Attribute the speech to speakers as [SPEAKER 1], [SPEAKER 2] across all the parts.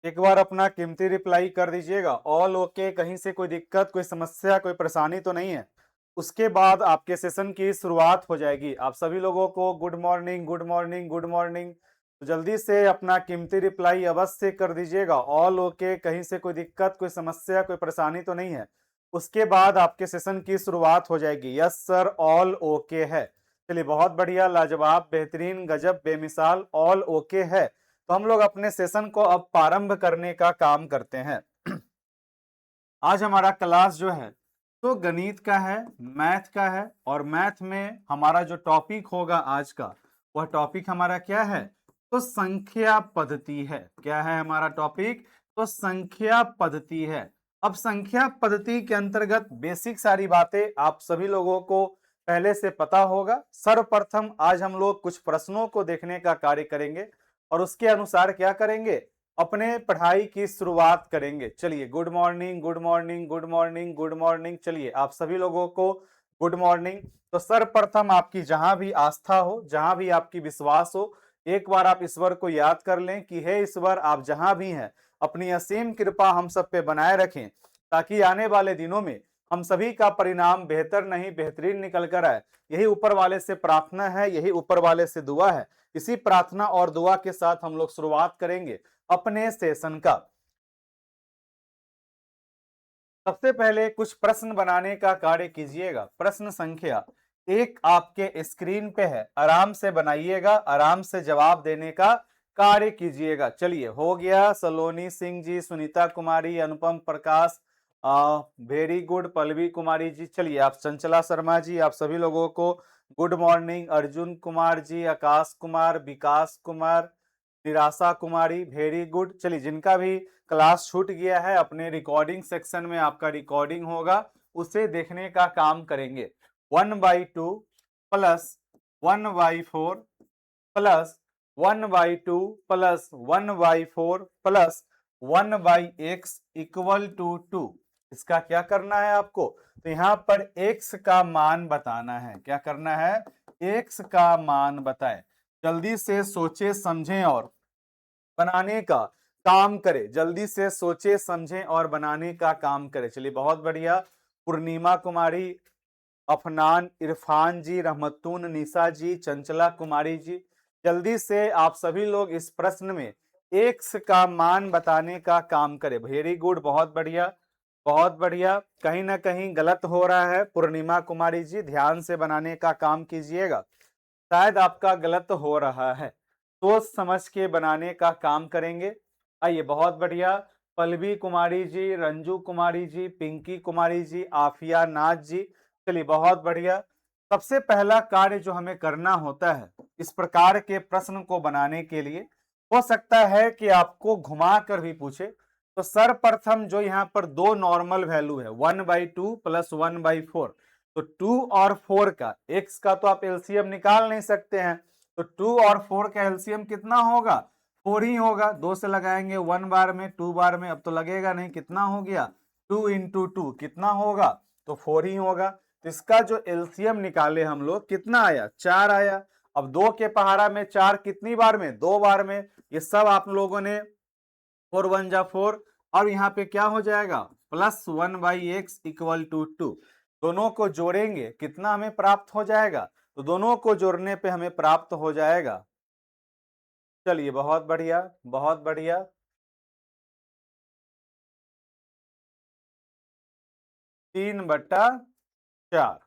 [SPEAKER 1] एक बार अपना कीमती रिप्लाई कर दीजिएगा, ऑल ओके, कहीं से कोई दिक्कत, कोई समस्या, कोई परेशानी तो नहीं है। उसके बाद आपके सेशन की शुरुआत हो जाएगी। आप सभी लोगों को good morning, good morning, good morning. तो जल्दी से अपना कीमती रिप्लाई अवश्य कर दीजिएगा, ऑल ओके, कहीं से कोई दिक्कत, कोई समस्या, कोई परेशानी तो नहीं है। उसके बाद आपके सेशन की शुरुआत हो जाएगी। यस सर, ऑल ओके है। चलिए, बहुत बढ़िया, लाजवाब, बेहतरीन, गजब, बेमिसाल, ऑल ओके है। तो हम लोग अपने सेशन को अब प्रारंभ करने का काम करते हैं। आज हमारा क्लास जो है तो गणित का है, मैथ का है, और मैथ में हमारा जो टॉपिक होगा आज का, वह टॉपिक हमारा क्या है? तो संख्या पद्धति है। क्या है हमारा टॉपिक? तो संख्या पद्धति है। अब संख्या पद्धति के अंतर्गत बेसिक सारी बातें आप सभी लोगों को पहले से पता होगा। सर्वप्रथम आज हम लोग कुछ प्रश्नों को देखने का कार्य करेंगे और उसके अनुसार क्या करेंगे? अपने पढ़ाई की शुरुआत करेंगे। चलिए, good morning, good morning, good morning, good morning. चलिए, आप सभी लोगों को गुड मॉर्निंग। तो सर्वप्रथम आपकी जहां भी आस्था हो, जहां भी आपकी विश्वास हो, एक बार आप ईश्वर को याद कर लें कि हे ईश्वर, आप जहां भी हैं अपनी असीम कृपा हम सब पे बनाए रखें, ताकि आने वाले दिनों में हम सभी का परिणाम बेहतर नहीं बेहतरीन निकल कर आए। यही ऊपर वाले से प्रार्थना है, यही ऊपर वाले से दुआ है। इसी प्रार्थना और दुआ के साथ हम लोग शुरुआत करेंगे अपने सेशन का। सबसे पहले कुछ प्रश्न बनाने का कार्य कीजिएगा। प्रश्न संख्या एक आपके स्क्रीन पे है, आराम से बनाइएगा, आराम से जवाब देने का कार्य कीजिएगा। चलिए, हो गया। सलोनी सिंह जी, सुनीता कुमारी, अनुपम प्रकाश, वेरी गुड, पल्लवी कुमारी जी। चलिए, आप चंचला शर्मा जी, आप सभी लोगों को गुड मॉर्निंग। अर्जुन कुमार जी, आकाश कुमार, विकास कुमार, निराशा कुमारी, वेरी गुड। चलिए, जिनका भी क्लास छूट गया है, अपने रिकॉर्डिंग सेक्शन में आपका रिकॉर्डिंग होगा, उसे देखने का काम करेंगे। 1/2 plus 1/4 plus 1/2 plus 1/4 plus 1/x equal to 2। इसका क्या करना है आपको? तो यहाँ पर x का मान बताना है। क्या करना है? x का मान बताएं। जल्दी से सोचे समझें और बनाने का काम करें। जल्दी से सोचे समझें और बनाने का काम करें। चलिए, बहुत बढ़िया। पूर्णिमा कुमारी, अफनान, इरफान जी, रहमतून निशा जी, चंचला कुमारी जी, जल्दी से आप सभी लोग इस प्रश्न में एक्स का मान बताने का काम करें। वेरी गुड, बहुत बढ़िया, बहुत बढ़िया। कहीं ना कहीं गलत हो रहा है पूर्णिमा कुमारी जी, ध्यान से बनाने का काम कीजिएगा, शायद आपका गलत हो रहा है। सोच समझ के बनाने का काम करेंगे। आइए, बहुत बढ़िया। पल्लवी कुमारी जी, रंजू कुमारी जी, पिंकी कुमारी जी, आफिया नाज जी। चलिए, बहुत बढ़िया। सबसे पहला कार्य जो हमें करना होता है इस प्रकार के प्रश्न को बनाने के लिए, हो सकता है कि आपको घुमा कर भी पूछे। तो सर्वप्रथम जो यहाँ पर दो नॉर्मल वैल्यू है, 1/2 प्लस 1/4, तो 2 और 4 का, x का तो आप एलसीएम निकाल नहीं सकते हैं, तो 2 और 4 का एलसीएम कितना होगा? 4 ही होगा। 2 से लगाएंगे 1 बार में, 2 बार में, अब तो लगेगा नहीं। कितना हो गया? 2 इंटू 2 कितना होगा? तो 4 ही होगा। तो इसका जो एलसीएम निकाले हम लोग, कितना आया? 4 आया। अब 2 के पहाड़ा में 4 कितनी बार में? 2 बार में। ये सब आप लोगों ने 4 1 जा 4, और यहाँ पे क्या हो जाएगा? Plus 1/x equal to 2। दोनों को जोड़ेंगे, कितना हमें प्राप्त हो जाएगा? तो दोनों को जोड़ने पे हमें प्राप्त हो जाएगा। चलिए, बहुत बढ़िया, बहुत बढ़िया। 3/4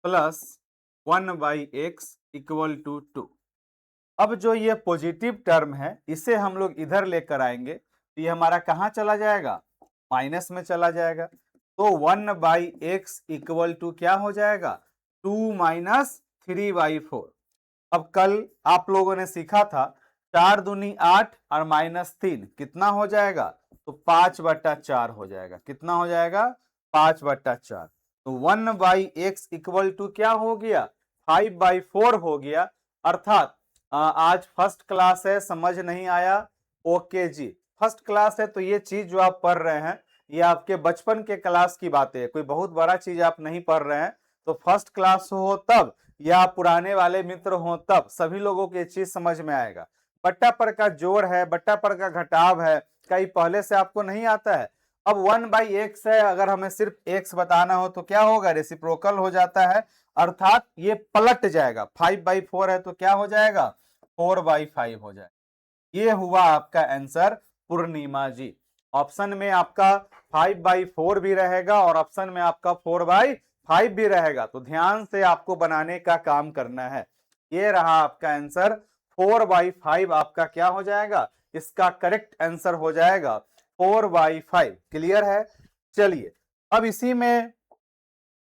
[SPEAKER 1] प्लस 1/x इक्वल टू 2। अब जो ये पॉजिटिव टर्म है, इसे हम लोग इधर लेकर आएंगे, तो ये हमारा कहाँ चला जाएगा? माइनस में चला जाएगा। तो 1/x इक्वल टू क्या हो जाएगा? 2 माइनस 3/4। अब कल आप लोगों ने सीखा था 4 दूनी 8 और -3 कितना हो जाएगा? तो 5/4 हो जाएगा। कितना हो जाएगा? 5/4। तो 1/x इक्वल टू क्या हो गया? 5/4 हो गया। अर्थात आज फर्स्ट क्लास है, समझ नहीं आया? ओके जी, फर्स्ट क्लास है तो ये चीज जो आप पढ़ रहे हैं, ये आपके बचपन के क्लास की बातें है, कोई बहुत बड़ा चीज आप नहीं पढ़ रहे हैं। तो फर्स्ट क्लास हो तब, या पुराने वाले मित्र हो तब, सभी लोगों को ये चीज समझ में आएगा। बट्टा पर का जोड़ है, बट्टा पर का घटाव है, कहीं पहले से आपको नहीं आता है। अब 1/x है, अगर हमें सिर्फ x बताना हो तो क्या होगा, रेसिप्रोकल हो जाता है, अर्थात ये पलट जाएगा। 5/4 है तो क्या हो जाएगा, 4/5 हो जाएगा। ये हुआ आपका आंसर पूर्णिमा जी। ऑप्शन में आपका 5/4 भी रहेगा और ऑप्शन में आपका 4/5 भी रहेगा, तो ध्यान से आपको बनाने का काम करना है। ये रहा आपका आंसर, 4/5 आपका क्या हो जाएगा, इसका करेक्ट आंसर हो जाएगा 4/5। क्लियर है। चलिए अब इसी में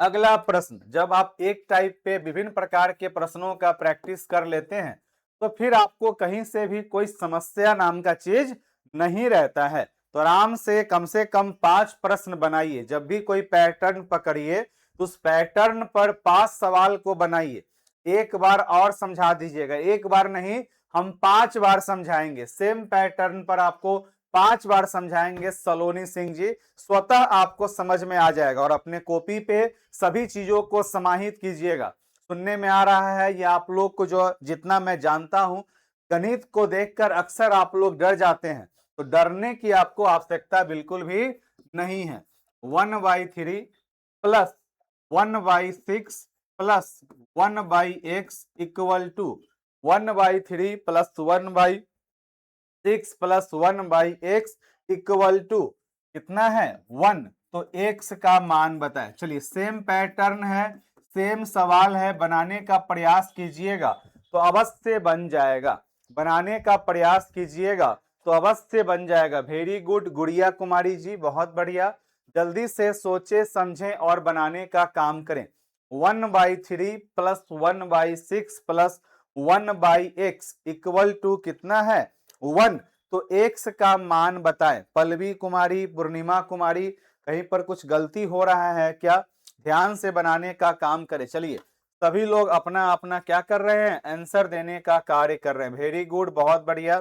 [SPEAKER 1] अगला प्रश्न, जब आप एक टाइप पे विभिन्न प्रकार के प्रश्नों का प्रैक्टिस कर लेते हैं तो फिर आपको कहीं से भी कोई समस्या नाम का चीज नहीं रहता है। तो आराम से कम 5 प्रश्न बनाइए। जब भी कोई पैटर्न पकड़िए तो उस पैटर्न पर 5 सवाल को बनाइए। एक बार और समझा दीजिएगा, एक बार नहीं हम 5 बार समझाएंगे। सेम पैटर्न पर आपको 5 बार समझाएंगे सलोनी सिंह जी, स्वतः आपको समझ में आ जाएगा। और अपने कॉपी पे सभी चीजों को समाहित कीजिएगा। सुनने में आ रहा है ये आप लोग को, जो जितना मैं जानता हूं, गणित को देखकर अक्सर आप लोग डर जाते हैं, तो डरने की आपको आवश्यकता बिल्कुल भी नहीं है। 1/3 plus 1/6 plus 1/x equal to 1/3 plus 1/6 plus 1/x equal to कितना है, 1। तो x का मान बताएं। चलिए सेम पैटर्न है, सेम सवाल है, बनाने का प्रयास कीजिएगा तो अवश्य बन जाएगा। बनाने का प्रयास कीजिएगा तो अवश्य बन जाएगा। वेरी गुड गुड़िया कुमारी जी, बहुत बढ़िया। जल्दी से सोचे समझें और बनाने का काम करें। 1/3 plus 1/6 plus 1/x equal to कितना है, 1। तो x का मान बताएं। पल्लवी कुमारी, पूर्णिमा कुमारी, कहीं पर कुछ गलती हो रहा है क्या, ध्यान से बनाने का काम करें। चलिए सभी लोग अपना अपना क्या कर रहे हैं, आंसर देने का कार्य कर रहे हैं। वेरी गुड, बहुत बढ़िया।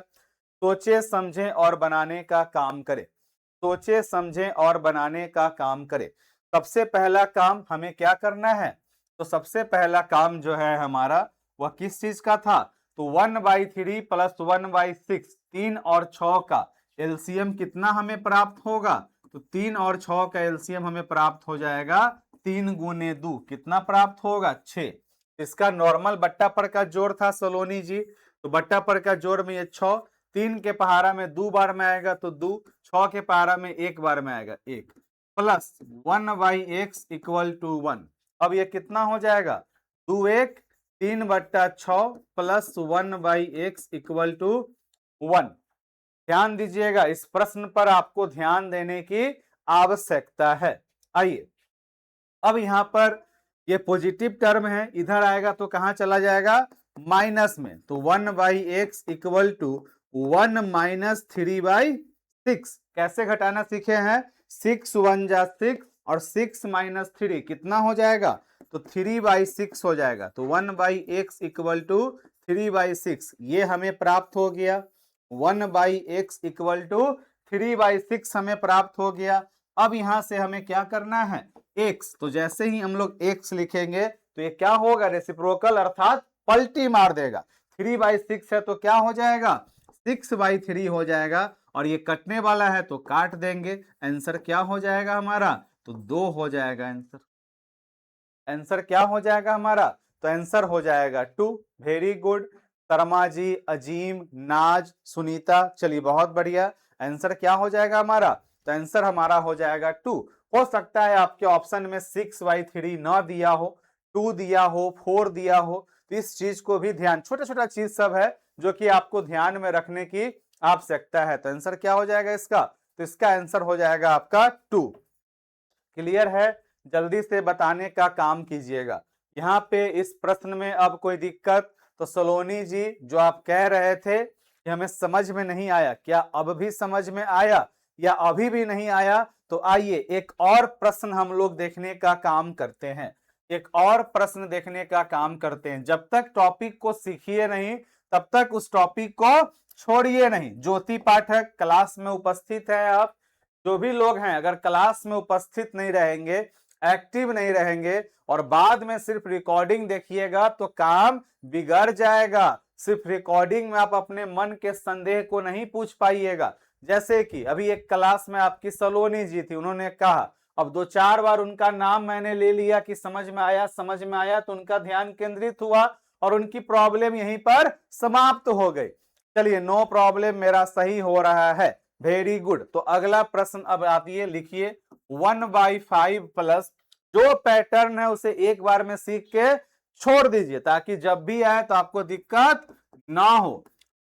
[SPEAKER 1] सोचे समझें और बनाने का काम करें, सोचे समझें और बनाने का काम करें। सबसे पहला काम हमें क्या करना है, तो सबसे पहला काम जो है हमारा वह किस चीज का था, तो 1/3 प्लस 1/6, 3 और 6 का एलसीएम कितना हमें प्राप्त होगा, तो 3 और 6 का एलसीएम हमें प्राप्त हो जाएगा 3 गुने 2, कितना प्राप्त होगा, 6। इसका नॉर्मल बट्टा पर का जोड़ था सलोनी जी, तो बट्टा पर का जोड़ में ये 6, 3 के पहाड़ा में 2 बार में आएगा तो 2, 6 के पहाड़ा में 1 बार में आएगा 1, प्लस 1/x इक्वल टू 1। अब ये कितना हो जाएगा, 2×1 3/6 प्लस 1/x इक्वल टू 1। ध्यान दीजिएगा, इस प्रश्न पर आपको ध्यान देने की आवश्यकता है। आइए अब यहां पर ये पॉजिटिव टर्म है, इधर आएगा तो कहां चला जाएगा, माइनस में। तो 1/x इक्वल टू 1 माइनस 3/6। कैसे घटाना सीखे हैं, 6 1 जा 6 और 6 माइनस 3 कितना हो जाएगा, तो 3/6 हो जाएगा। तो 1/x इक्वल टू 3/6 ये हमें प्राप्त हो गया। 1/x इक्वल टू 3/6 हमें प्राप्त हो गया। अब यहां से हमें क्या करना है, x। तो जैसे ही हम लोग x लिखेंगे तो ये क्या होगा, रेसिप्रोकल अर्थात पलटी मार देगा। 3/6 है तो क्या हो जाएगा, 6/3 हो जाएगा। और ये कटने वाला है तो काट देंगे, आंसर क्या हो जाएगा हमारा, तो 2 हो जाएगा आंसर। आंसर क्या हो जाएगा हमारा, तो आंसर हो जाएगा 2। वेरी गुड शर्मा जी, अजीम, नाज, सुनीता, चलिए बहुत बढ़िया। आंसर क्या हो जाएगा हमारा, तो आंसर हमारा हो जाएगा 2। हो सकता है आपके ऑप्शन में 6/3 न दिया हो, 2 दिया हो, 4 दिया हो, तो इस चीज को भी ध्यान, छोटा छोटा चीज सब है जो कि आपको ध्यान में रखने की आवश्यकता है। तो आंसर क्या हो जाएगा इसका, तो इसका आंसर हो जाएगा आपका 2। क्लियर है, जल्दी से बताने का काम कीजिएगा। यहाँ पे इस प्रश्न में अब कोई दिक्कत, तो सलोनी जी जो आप कह रहे थे कि हमें समझ में नहीं आया, क्या अब भी समझ में आया या अभी भी नहीं आया, तो आइए एक और प्रश्न हम लोग देखने का काम करते हैं। एक और प्रश्न देखने का काम करते हैं। जब तक टॉपिक को सीखिए नहीं तब तक उस टॉपिक को छोड़िए नहीं। ज्योति पाठक क्लास में उपस्थित है, आप जो भी लोग हैं अगर क्लास में उपस्थित नहीं रहेंगे, एक्टिव नहीं रहेंगे और बाद में सिर्फ रिकॉर्डिंग देखिएगा तो काम बिगड़ जाएगा। सिर्फ रिकॉर्डिंग में आप अपने मन के संदेह को नहीं पूछ पाइएगा। जैसे कि अभी एक क्लास में आपकी सलोनी जी थी, उन्होंने कहा, अब 2-4 बार उनका नाम मैंने ले लिया कि समझ में आया तो उनका ध्यान केंद्रित हुआ और उनकी प्रॉब्लम यहीं पर समाप्त हो गई। चलिए, नो प्रॉब्लम, मेरा सही हो रहा है, वेरी गुड। तो अगला प्रश्न अब आप ये लिखिए, 1/5 प्लस, जो पैटर्न है उसे एक बार में सीख के छोड़ दीजिए ताकि जब भी आए तो आपको दिक्कत ना हो।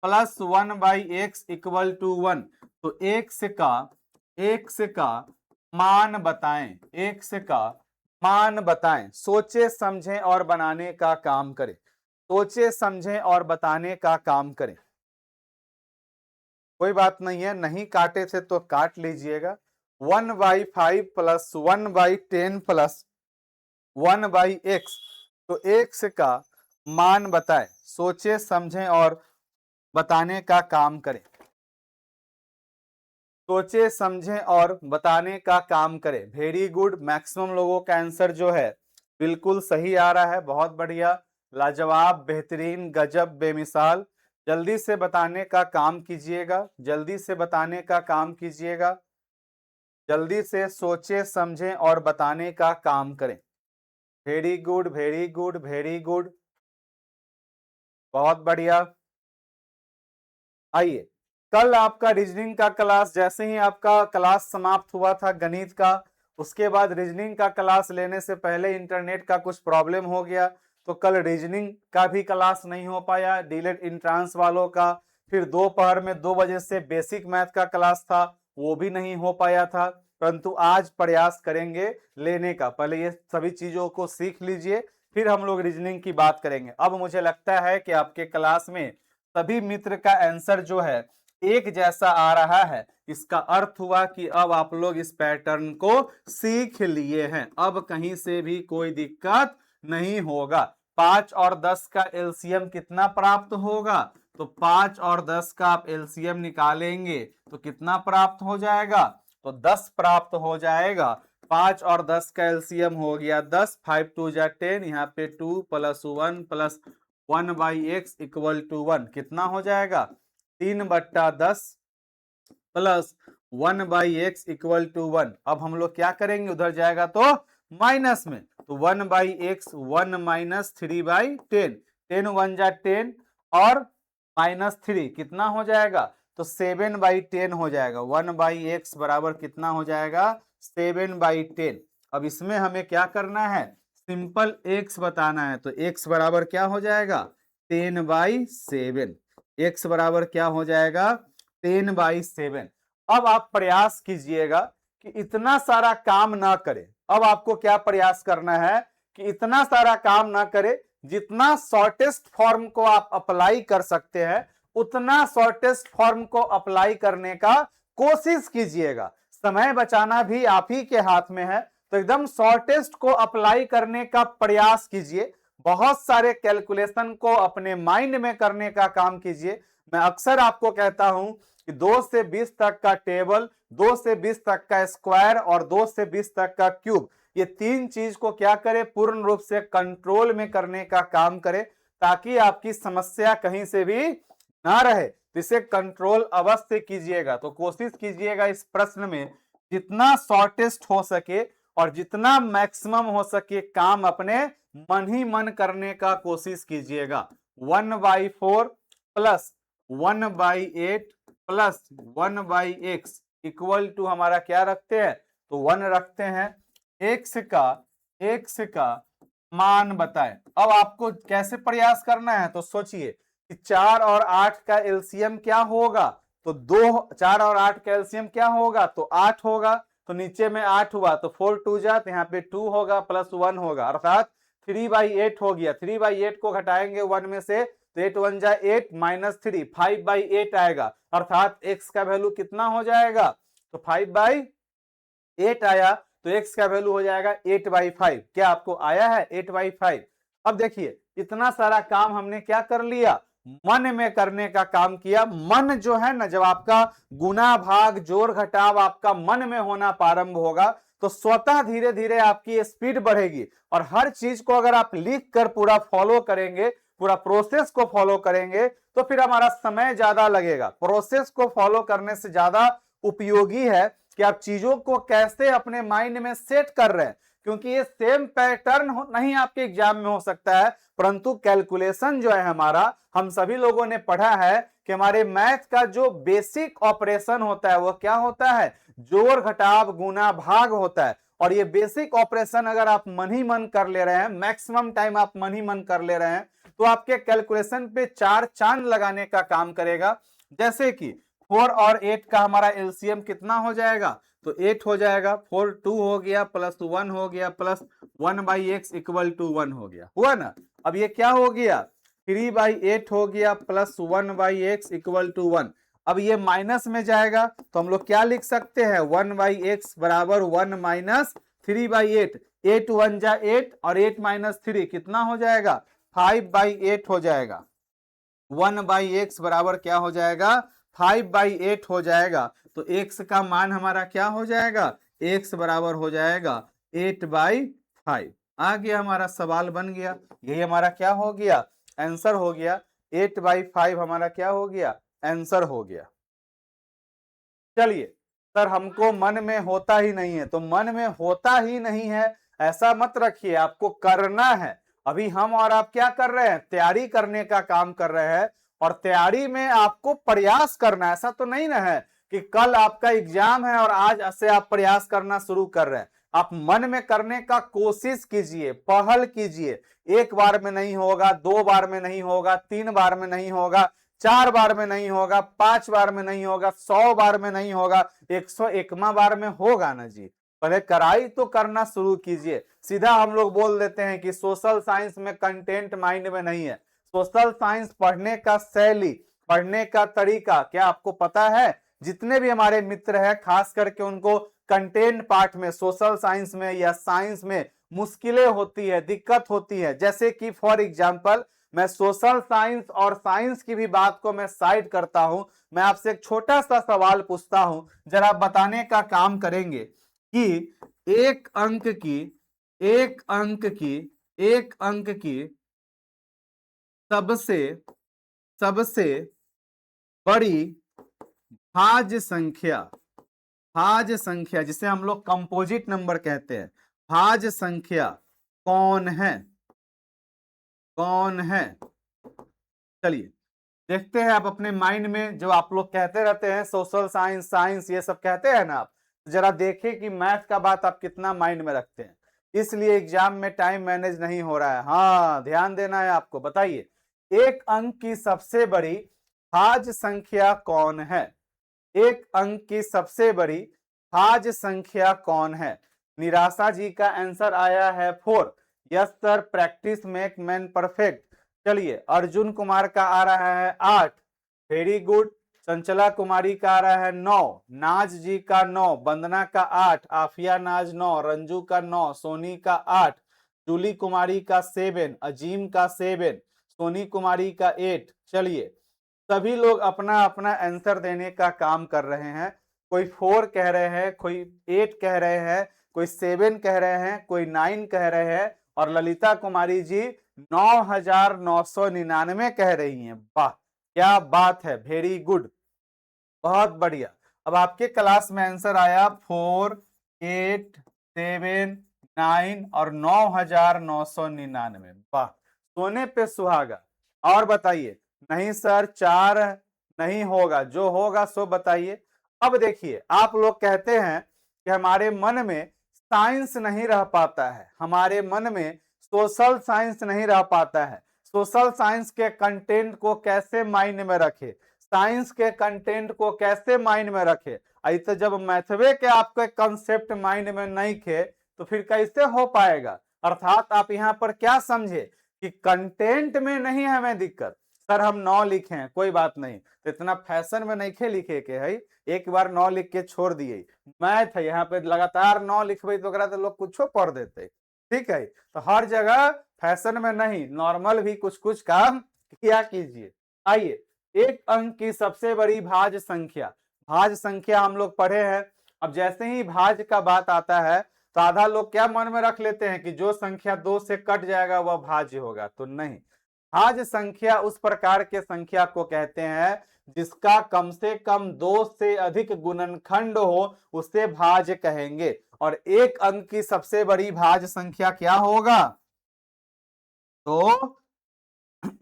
[SPEAKER 1] प्लस 1/x इक्वल टू 1, तो x का मान बताएं, x का मान बताएं, सोचे समझें और बनाने का काम करें, सोचे समझें और बताने का काम करें। कोई बात नहीं है, नहीं काटे थे तो काट लीजिएगा। 1/5 प्लस 1/10 प्लस 1/x, तो x का मान बताएं, सोचे समझें और बताने का काम करें, सोचे समझें और बताने का काम करें। वेरी गुड, मैक्सिमम लोगों का आंसर जो है बिल्कुल सही आ रहा है, बहुत बढ़िया, लाजवाब, बेहतरीन, गजब, बेमिसाल। जल्दी से बताने का काम कीजिएगा, जल्दी से बताने का काम कीजिएगा, जल्दी से सोचे समझें और बताने का काम करें। Very good, very good, very good, बहुत बढ़िया। आइए, कल आपका रीजनिंग का क्लास, जैसे ही आपका क्लास समाप्त हुआ था गणित का, उसके बाद रीजनिंग का क्लास लेने से पहले इंटरनेट का कुछ प्रॉब्लम हो गया, तो कल रीजनिंग का भी क्लास नहीं हो पाया, डीलेट इंट्रांस वालों का। फिर दोपहर में 2 बजे से बेसिक मैथ का क्लास था, वो भी नहीं हो पाया था, परंतु आज प्रयास करेंगे लेने का। पहले ये सभी चीजों को सीख लीजिए, फिर हम लोग रीजनिंग की बात करेंगे। अब मुझे लगता है कि आपके क्लास में सभी मित्र का आंसर जो है एक जैसा आ रहा है, इसका अर्थ हुआ कि अब आप लोग इस पैटर्न को सीख लिए हैं, अब कहीं से भी कोई दिक्कत नहीं होगा। 5 और 10 का एलसीएम कितना प्राप्त होगा, तो 5 और 10 का आप एलसीएम निकालेंगे तो कितना प्राप्त हो जाएगा, तो 10 प्राप्त हो जाएगा। 5 और 10 का एलसीएम हो गया 10, 5 2 जा 10, यहाँ पे 2 plus 1 plus 1/x equal to 1, कितना हो जाएगा, 3/10 प्लस 1/x इक्वल टू 1। अब हम लोग क्या करेंगे, उधर जाएगा तो माइनस में, तो 1/x 1 माइनस 3/10, 10 1 जा 10 और माइनस 3 कितना हो जाएगा, तो 7/10 हो जाएगा। 1/x बराबर कितना हो जाएगा, 7/10। अब इसमें हमें क्या करना है, सिंपल x बताना है, तो x बराबर क्या हो जाएगा, 10/7, x बराबर क्या हो जाएगा, 10/7। अब आप प्रयास कीजिएगा कि इतना सारा काम ना करें। अब आपको क्या प्रयास करना है कि इतना सारा काम ना करें, जितना शॉर्टेस्ट फॉर्म को आप अप्लाई कर सकते हैं उतना शॉर्टेस्ट फॉर्म को अप्लाई करने का कोशिश कीजिएगा। समय बचाना भी आप ही के हाथ में है, तो एकदम शॉर्टेस्ट को अप्लाई करने का प्रयास कीजिए। बहुत सारे कैलकुलेशन को अपने माइंड में करने का काम कीजिए। मैं अक्सर आपको कहता हूं कि 2 से 20 तक का टेबल, 2 से 20 तक का स्क्वायर और 2 से 20 तक का क्यूब, ये 3 चीज को क्या करे, पूर्ण रूप से कंट्रोल में करने का काम करे, ताकि आपकी समस्या कहीं से भी ना रहे। तो इसे कंट्रोल अवश्य कीजिएगा। तो कोशिश कीजिएगा इस प्रश्न में जितना शॉर्टेस्ट हो सके और जितना मैक्सिमम हो सके काम अपने मन ही मन करने का कोशिश कीजिएगा। 1/4 plus 1/8 plus 1/x equal to हमारा क्या रखते हैं, तो 1 रखते हैं। x का मान बताएं। अब आपको कैसे प्रयास करना है, तो सोचिए कि 4 और 8 का एलसीएम क्या होगा, तो 4 और 8 का एलसीएम क्या होगा, तो 8 होगा। तो नीचे में 8 हुआ तो 4 2 जा, तो यहाँ पे 2 होगा प्लस 1 होगा, अर्थात 3/8 हो गया। 3/8 को घटाएंगे 1 में से, तो 8 1 जा 8 माइनस 3 5/8 आएगा, अर्थात x का वैल्यू कितना हो जाएगा, तो 5/8 आया, तो x का वैल्यू हो जाएगा 8/5। क्या आपको आया है 8/5? अब देखिए इतना सारा काम हमने क्या कर लिया, मन में करने का काम किया। मन जो है ना, जब आपका गुना भाग जोड़ घटाव आपका मन में होना प्रारंभ होगा तो स्वतः धीरे धीरे आपकी स्पीड बढ़ेगी, और हर चीज को अगर आप लिख कर पूरा फॉलो करेंगे पूरा प्रोसेस को फॉलो करेंगे तो फिर हमारा समय ज्यादा लगेगा। प्रोसेस को फॉलो करने से ज्यादा उपयोगी है कि आप चीजों को कैसे अपने माइंड में सेट कर रहे हैं, क्योंकि ये सेम पैटर्न नहीं आपके एग्जाम में हो सकता है, परंतु कैलकुलेशन जो है हमारा, हम सभी लोगों ने पढ़ा है कि हमारे मैथ का जो बेसिक ऑपरेशन होता है वो क्या होता है, जोड़ घटाव गुना भाग होता है। और ये बेसिक ऑपरेशन अगर आप मन ही मन कर ले रहे हैं, मैक्सिमम टाइम आप मन ही मन कर ले रहे हैं, तो आपके कैलकुलेशन पे चार चांद लगाने का काम करेगा। जैसे कि 4 और 8 का हमारा एलसीएम कितना हो जाएगा, तो 8 हो जाएगा। 4 2 हो गया, प्लस 1 हो गया, प्लस 1/x इक्वल टू 1 हो गया, हुआ ना। अब ये क्या हो गया, 3/8 हो गया, प्लस 1/x इक्वल टू 1। अब ये माइनस में जाएगा तो हम लोग क्या लिख सकते हैं, 1/x बराबर 1 माइनस 3/8। 8 1 जा 8 और 8 माइनस 3 कितना हो जाएगा, 5/8 हो जाएगा। 1/x बराबर क्या हो जाएगा, 5/8 हो जाएगा। तो x का मान हमारा क्या हो जाएगा, x बराबर हो जाएगा 8/5। आ गया, हमारा सवाल बन गया। यही हमारा क्या हो गया, आंसर हो गया। 8/5 हमारा क्या हो गया, आंसर हो गया। चलिए सर, हमको मन में होता ही नहीं है, तो मन में होता ही नहीं है ऐसा मत रखिए, आपको करना है। अभी हम और आप क्या कर रहे हैं, तैयारी करने का काम कर रहे हैं, और तैयारी में आपको प्रयास करना है। ऐसा तो नहीं ना है कि कल आपका एग्जाम है और आज से आप प्रयास करना शुरू कर रहे हैं। आप मन में करने का कोशिश कीजिए, पहल कीजिए। एक बार में नहीं होगा, 2 बार में नहीं होगा, 3 बार में नहीं होगा, 4 बार में नहीं होगा, 5 बार में नहीं होगा, 100 बार में नहीं होगा, 101वां बार में होगा ना जी। पहले कराई तो करना शुरू कीजिए। सीधा हम लोग बोल देते हैं कि सोशल साइंस में कंटेंट माइंड में नहीं है। सोशल साइंस पढ़ने का शैली, पढ़ने का तरीका क्या आपको पता है? जितने भी हमारे मित्र हैं, खास करके उनको कंटेंट पार्ट में, सोशल साइंस में या साइंस में मुश्किलें होती है, दिक्कत होती है। जैसे कि फॉर एग्जाम्पल, मैं सोशल साइंस और साइंस की भी बात को मैं साइड करता हूं। मैं आपसे एक छोटा सा सवाल पूछता हूं, जरा बताने का काम करेंगे कि एक अंक की सबसे बड़ी भाज्य संख्या जिसे हम लोग कंपोजिट नंबर कहते हैं, भाज्य संख्या कौन है? चलिए देखते हैं। आप अपने माइंड में जो आप लोग कहते रहते हैं सोशल साइंस, साइंस ये सब कहते हैं ना आप, जरा देखिए कि मैथ का बात आप कितना माइंड में रखते हैं। इसलिए एग्जाम में टाइम मैनेज नहीं हो रहा है। हाँ, ध्यान देना है आपको। बताइए, एक अंक की सबसे बड़ी भाज्य संख्या कौन है? एक अंक की सबसे बड़ी भाज्य संख्या कौन है? निराशा जी का आंसर आया है 4। Yes sir, practice make man perfect. चलिए, अर्जुन कुमार का आ रहा है 8, वेरी गुड। चंचला कुमारी का आ रहा है 9, नाज जी का 9, वंदना का 8, आफिया नाज 9, रंजू का 9, सोनी का 8, जूली कुमारी का 7, अजीम का 7, सोनी कुमारी का 8। चलिए, सभी लोग अपना अपना आंसर देने का काम कर रहे हैं। कोई 4 कह रहे हैं, कोई 8 कह रहे हैं, कोई 7 कह रहे हैं, कोई 9 कह रहे हैं, और ललिता कुमारी जी 9,999 कह रही हैं। वाह, क्या बात है, वेरी गुड, बहुत बढ़िया। अब आपके क्लास में आंसर आया 4, 8, 7, 9 और 9,999। वाह, सोने पे सुहागा। और बताइए। नहीं सर, 4 नहीं होगा, जो होगा सो बताइए। अब देखिए, आप लोग कहते हैं कि हमारे मन में साइंस नहीं रह पाता है, हमारे मन में सोशल साइंस नहीं रह पाता है। सोशल साइंस के कंटेंट को कैसे माइंड में रखे, साइंस के कंटेंट को कैसे माइंड में रखे? आई तो जब मैथवे के आपके कंसेप्ट माइंड में नहीं थे तो फिर कैसे हो पाएगा? अर्थात आप यहाँ पर क्या समझे कि कंटेंट में नहीं है हमें दिक्कत। सर हम 9 लिखे हैं, कोई बात नहीं, तो इतना फैशन में नहीं खे लिखे के है, एक बार 9 लिख के छोड़ दिए। मैथ है, यहाँ पे लगातार 9 लिखबे तो लोग कुछ पढ़ देते। ठीक है, तो हर जगह फैशन में नहीं, नॉर्मल भी कुछ कुछ काम किया कीजिए। आइए, एक अंक की सबसे बड़ी भाज्य संख्या हम लोग पढ़े हैं। अब जैसे ही भाज्य का बात आता है तो आधा लोग क्या मन में रख लेते हैं कि जो संख्या 2 से कट जाएगा वह भाज्य होगा, तो नहीं। भाज्य संख्या उस प्रकार के संख्या को कहते हैं जिसका कम से कम 2 से अधिक गुणनखंड हो, उसे भाज्य कहेंगे। और एक अंक की सबसे बड़ी भाज्य संख्या क्या होगा? तो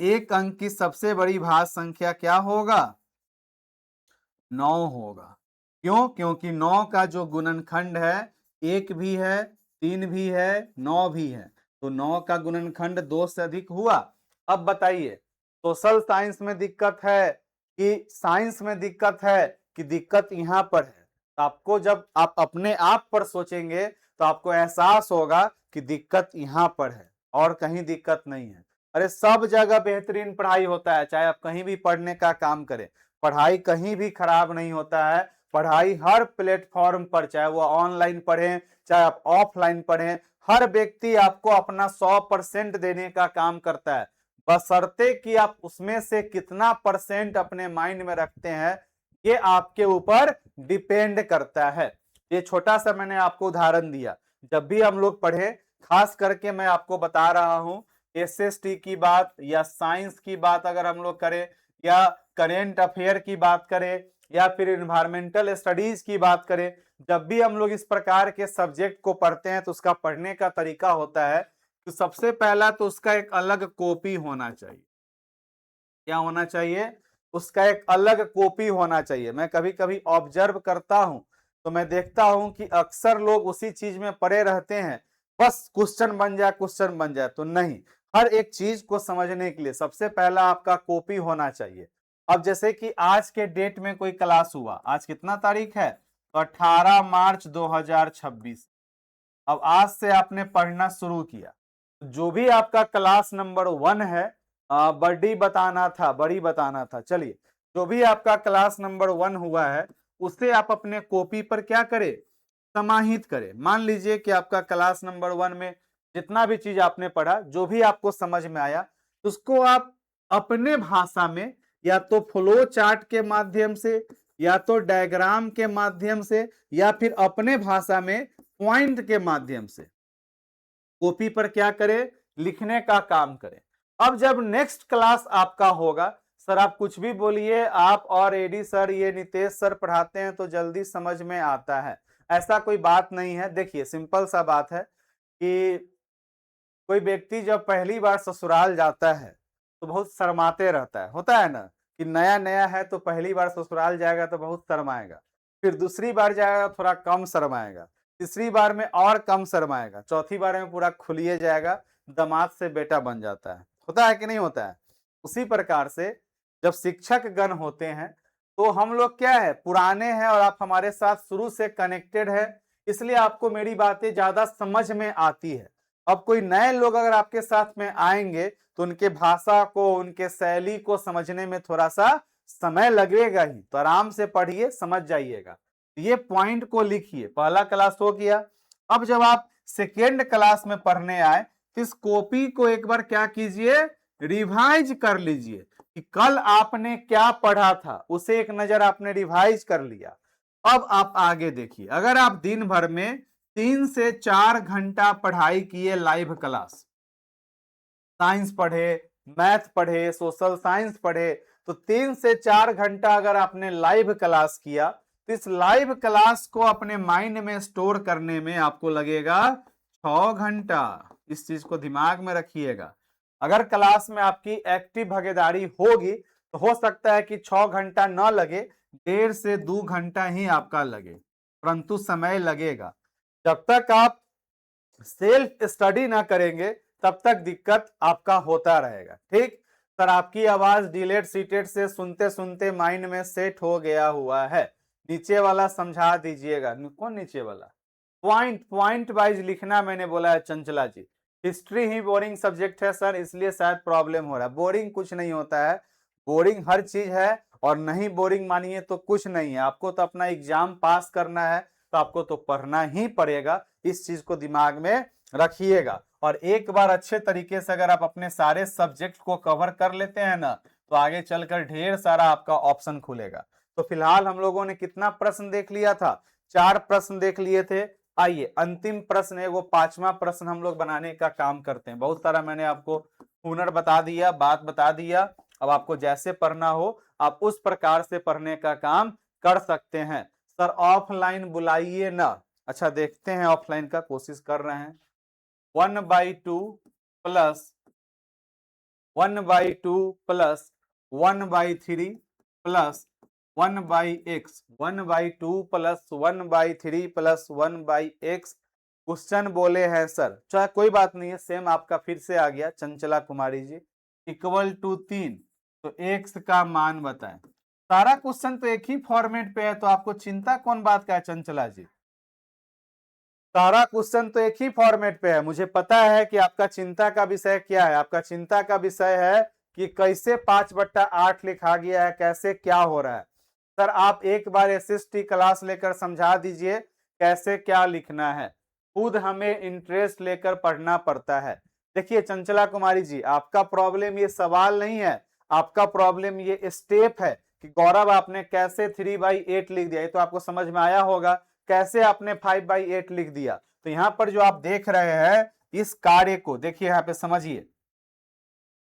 [SPEAKER 1] एक अंक की सबसे बड़ी भाज्य संख्या क्या होगा? 9 होगा। क्यों? क्योंकि 9 का जो गुणनखंड है 1 भी है, 3 भी है, 9 भी है, तो 9 का गुणनखंड 2 से अधिक हुआ। अब बताइए, सोशल साइंस में दिक्कत है कि साइंस में दिक्कत है, कि दिक्कत यहां पर है? तो आपको जब आप अपने आप पर सोचेंगे तो आपको एहसास होगा कि दिक्कत यहां पर है और कहीं दिक्कत नहीं है। अरे सब जगह बेहतरीन पढ़ाई होता है, चाहे आप कहीं भी पढ़ने का काम करें, पढ़ाई कहीं भी खराब नहीं होता है। पढ़ाई हर प्लेटफॉर्म पर, चाहे वो ऑनलाइन पढ़ें चाहे आप ऑफलाइन पढ़ें, हर व्यक्ति आपको अपना 100% देने का काम करता है, बशर्ते कि आप उसमें से कितना परसेंट अपने माइंड में रखते हैं, ये आपके ऊपर डिपेंड करता है। ये छोटा सा मैंने आपको उदाहरण दिया। जब भी हम लोग पढ़े, खास करके मैं आपको बता रहा हूं, एसएसटी की बात या साइंस की बात अगर हम लोग करें, या करेंट अफेयर की बात करें, या फिर इन्वायरमेंटल स्टडीज की बात करें, जब भी हम लोग इस प्रकार के सब्जेक्ट को पढ़ते हैं तो उसका पढ़ने का तरीका होता है तो सबसे पहला तो उसका एक अलग कॉपी होना चाहिए। क्या होना चाहिए? उसका एक अलग कॉपी होना चाहिए। मैं कभी कभी ऑब्जर्व करता हूं तो मैं देखता हूं कि अक्सर लोग उसी चीज में पड़े रहते हैं, बस क्वेश्चन बन जाए क्वेश्चन बन जाए, तो नहीं। हर एक चीज को समझने के लिए सबसे पहला आपका कॉपी होना चाहिए। अब जैसे कि आज के डेट में कोई क्लास हुआ, आज कितना तारीख है? तो 18 मार्च 2026। अब आज से आपने पढ़ना शुरू किया, जो भी आपका क्लास नंबर 1 है, बड़ी बताना था, चलिए, जो भी आपका क्लास नंबर 1 हुआ है उसे आप अपने कॉपी पर क्या करें? समाहित करें। मान लीजिए कि आपका क्लास नंबर 1 में जितना भी चीज आपने पढ़ा, जो भी आपको समझ में आया, उसको आप अपने भाषा में, या तो फ्लो चार्ट के माध्यम से, या तो डायग्राम के माध्यम से, या फिर अपने भाषा में पॉइंट के माध्यम से कॉपी पर क्या करें? लिखने का काम करें। अब जब नेक्स्ट क्लास आपका होगा, सर आप कुछ भी बोलिए, आप और एडी सर, ये नितेश सर पढ़ाते हैं तो जल्दी समझ में आता है, ऐसा कोई बात नहीं है। देखिए सिंपल सा बात है कि कोई व्यक्ति जब पहली बार ससुराल जाता है तो बहुत शर्माते रहता है, होता है ना, कि नया नया है तो पहली बार ससुराल जाएगा तो बहुत शर्माएगा, फिर दूसरी बार जाएगा थोड़ा कम शर्माएगा, तीसरी बार में और कम शर्माएगा, चौथी बार में पूरा खुलिए जाएगा, दामाद से बेटा बन जाता है। होता है कि नहीं होता है? उसी प्रकार से जब शिक्षक गण होते हैं तो हम लोग क्या है, पुराने हैं और आप हमारे साथ शुरू से कनेक्टेड है, इसलिए आपको मेरी बातें ज्यादा समझ में आती है। अब कोई नए लोग अगर आपके साथ में आएंगे तो उनके भाषा को, उनके शैली को समझने में थोड़ा सा समय लगेगा ही, तो आराम से पढ़िए, समझ जाइएगा। ये पॉइंट को लिखिए, पहला क्लास हो गया। अब जब आप सेकेंड क्लास में पढ़ने आए तो इस कॉपी को एक बार क्या कीजिए? रिवाइज कर लीजिए कि कल आपने क्या पढ़ा था, उसे एक नजर आपने रिवाइज कर लिया। अब आप आगे देखिए, अगर आप दिन भर में 3 से 4 घंटा पढ़ाई किए, लाइव क्लास, साइंस पढ़े, मैथ पढ़े, सोशल साइंस पढ़े, तो 3 से 4 घंटा अगर आपने लाइव क्लास किया तो इस लाइव क्लास को अपने माइंड में स्टोर करने में आपको लगेगा 6 घंटा। इस चीज को दिमाग में रखिएगा। अगर क्लास में आपकी एक्टिव भागीदारी होगी तो हो सकता है कि 6 घंटा न लगे, 1.5 से 2 घंटा ही आपका लगे, परंतु समय लगेगा। जब तक आप सेल्फ स्टडी ना करेंगे तब तक दिक्कत आपका होता रहेगा। ठीक सर, आपकी आवाज डिलेट सीटेड से सुनते सुनते माइंड में सेट हो गया हुआ है, नीचे वाला समझा दीजिएगा। कौन नीचे वाला? पॉइंट पॉइंट वाइज लिखना मैंने बोला है चंचला जी। हिस्ट्री ही बोरिंग सब्जेक्ट है सर, इसलिए शायद प्रॉब्लम हो रहा है। बोरिंग कुछ नहीं होता है, बोरिंग हर चीज है, और नहीं बोरिंग मानिए तो कुछ नहीं है। आपको तो अपना एग्जाम पास करना है तो आपको तो पढ़ना ही पड़ेगा, इस चीज को दिमाग में रखिएगा। और एक बार अच्छे तरीके से अगर आप अपने सारे सब्जेक्ट को कवर कर लेते हैं ना, तो आगे चलकर ढेर सारा आपका ऑप्शन खुलेगा। तो फिलहाल हम लोगों ने कितना प्रश्न देख लिया था? 4 प्रश्न देख लिए थे। आइए अंतिम प्रश्न है, वो 5वां प्रश्न हम लोग बनाने का काम करते हैं। बहुत सारा मैंने आपको हुनर बता दिया, बात बता दिया। अब आपको जैसे पढ़ना हो आप उस प्रकार से पढ़ने का काम कर सकते हैं। सर ऑफलाइन बुलाइए ना। अच्छा देखते हैं, ऑफलाइन का कोशिश कर रहे हैं। 1/2 plus 1/2 plus 1/3 plus 1/x, 1/2 plus 1/3 plus 1/x question बोले हैं सर। चाहे कोई बात नहीं है, सेम आपका फिर से आ गया चंचला कुमारी जी, इक्वल टू 3। तो x का मान बताएं। सारा क्वेश्चन तो एक ही फॉर्मेट पे है, तो आपको चिंता कौन बात का है चंचला जी? सारा क्वेश्चन तो एक ही फॉर्मेट पे है। मुझे पता है कि आपका चिंता का विषय क्या है। आपका चिंता का विषय है कि कैसे 5/8 लिखा गया है, कैसे क्या हो रहा है। सर आप एक बार एसएसटी क्लास लेकर समझा दीजिए कैसे क्या लिखना है। खुद हमें इंटरेस्ट लेकर पढ़ना पड़ता है। देखिए चंचला कुमारी जी, आपका प्रॉब्लम ये सवाल नहीं है, आपका प्रॉब्लम ये स्टेप है कि गौरव आपने कैसे 3/8 लिख दिया। ये तो आपको समझ में आया होगा कैसे आपने 5/8 लिख दिया। तो यहां पर जो आप देख रहे हैं इस कार्य को देखिए, यहां पे समझिए।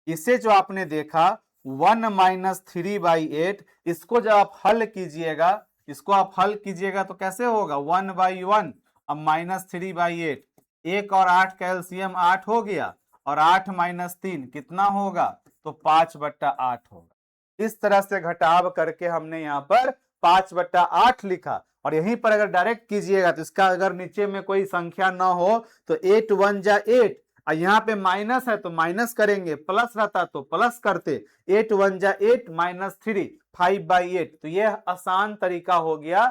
[SPEAKER 1] इसे जो आपने देखा 1 - 3/8, इसको जब आप हल कीजिएगा, इसको आप हल कीजिएगा तो कैसे होगा 1/1 अब -3/8। 1 और 8 का एलसीएम 8 हो गया, और 8 - 3 कितना होगा? तो 5/8 होगा। इस तरह से घटाव करके हमने यहाँ पर 5/8 लिखा। और यहीं पर अगर डायरेक्ट कीजिएगा तो इसका अगर नीचे में कोई संख्या ना हो तो 8 × 1 = 8, और यहाँ पे माइनस है तो माइनस करेंगे, प्लस रहता तो प्लस करते। 8 × 1 = 8 -3 5/8। तो ये आसान तरीका हो गया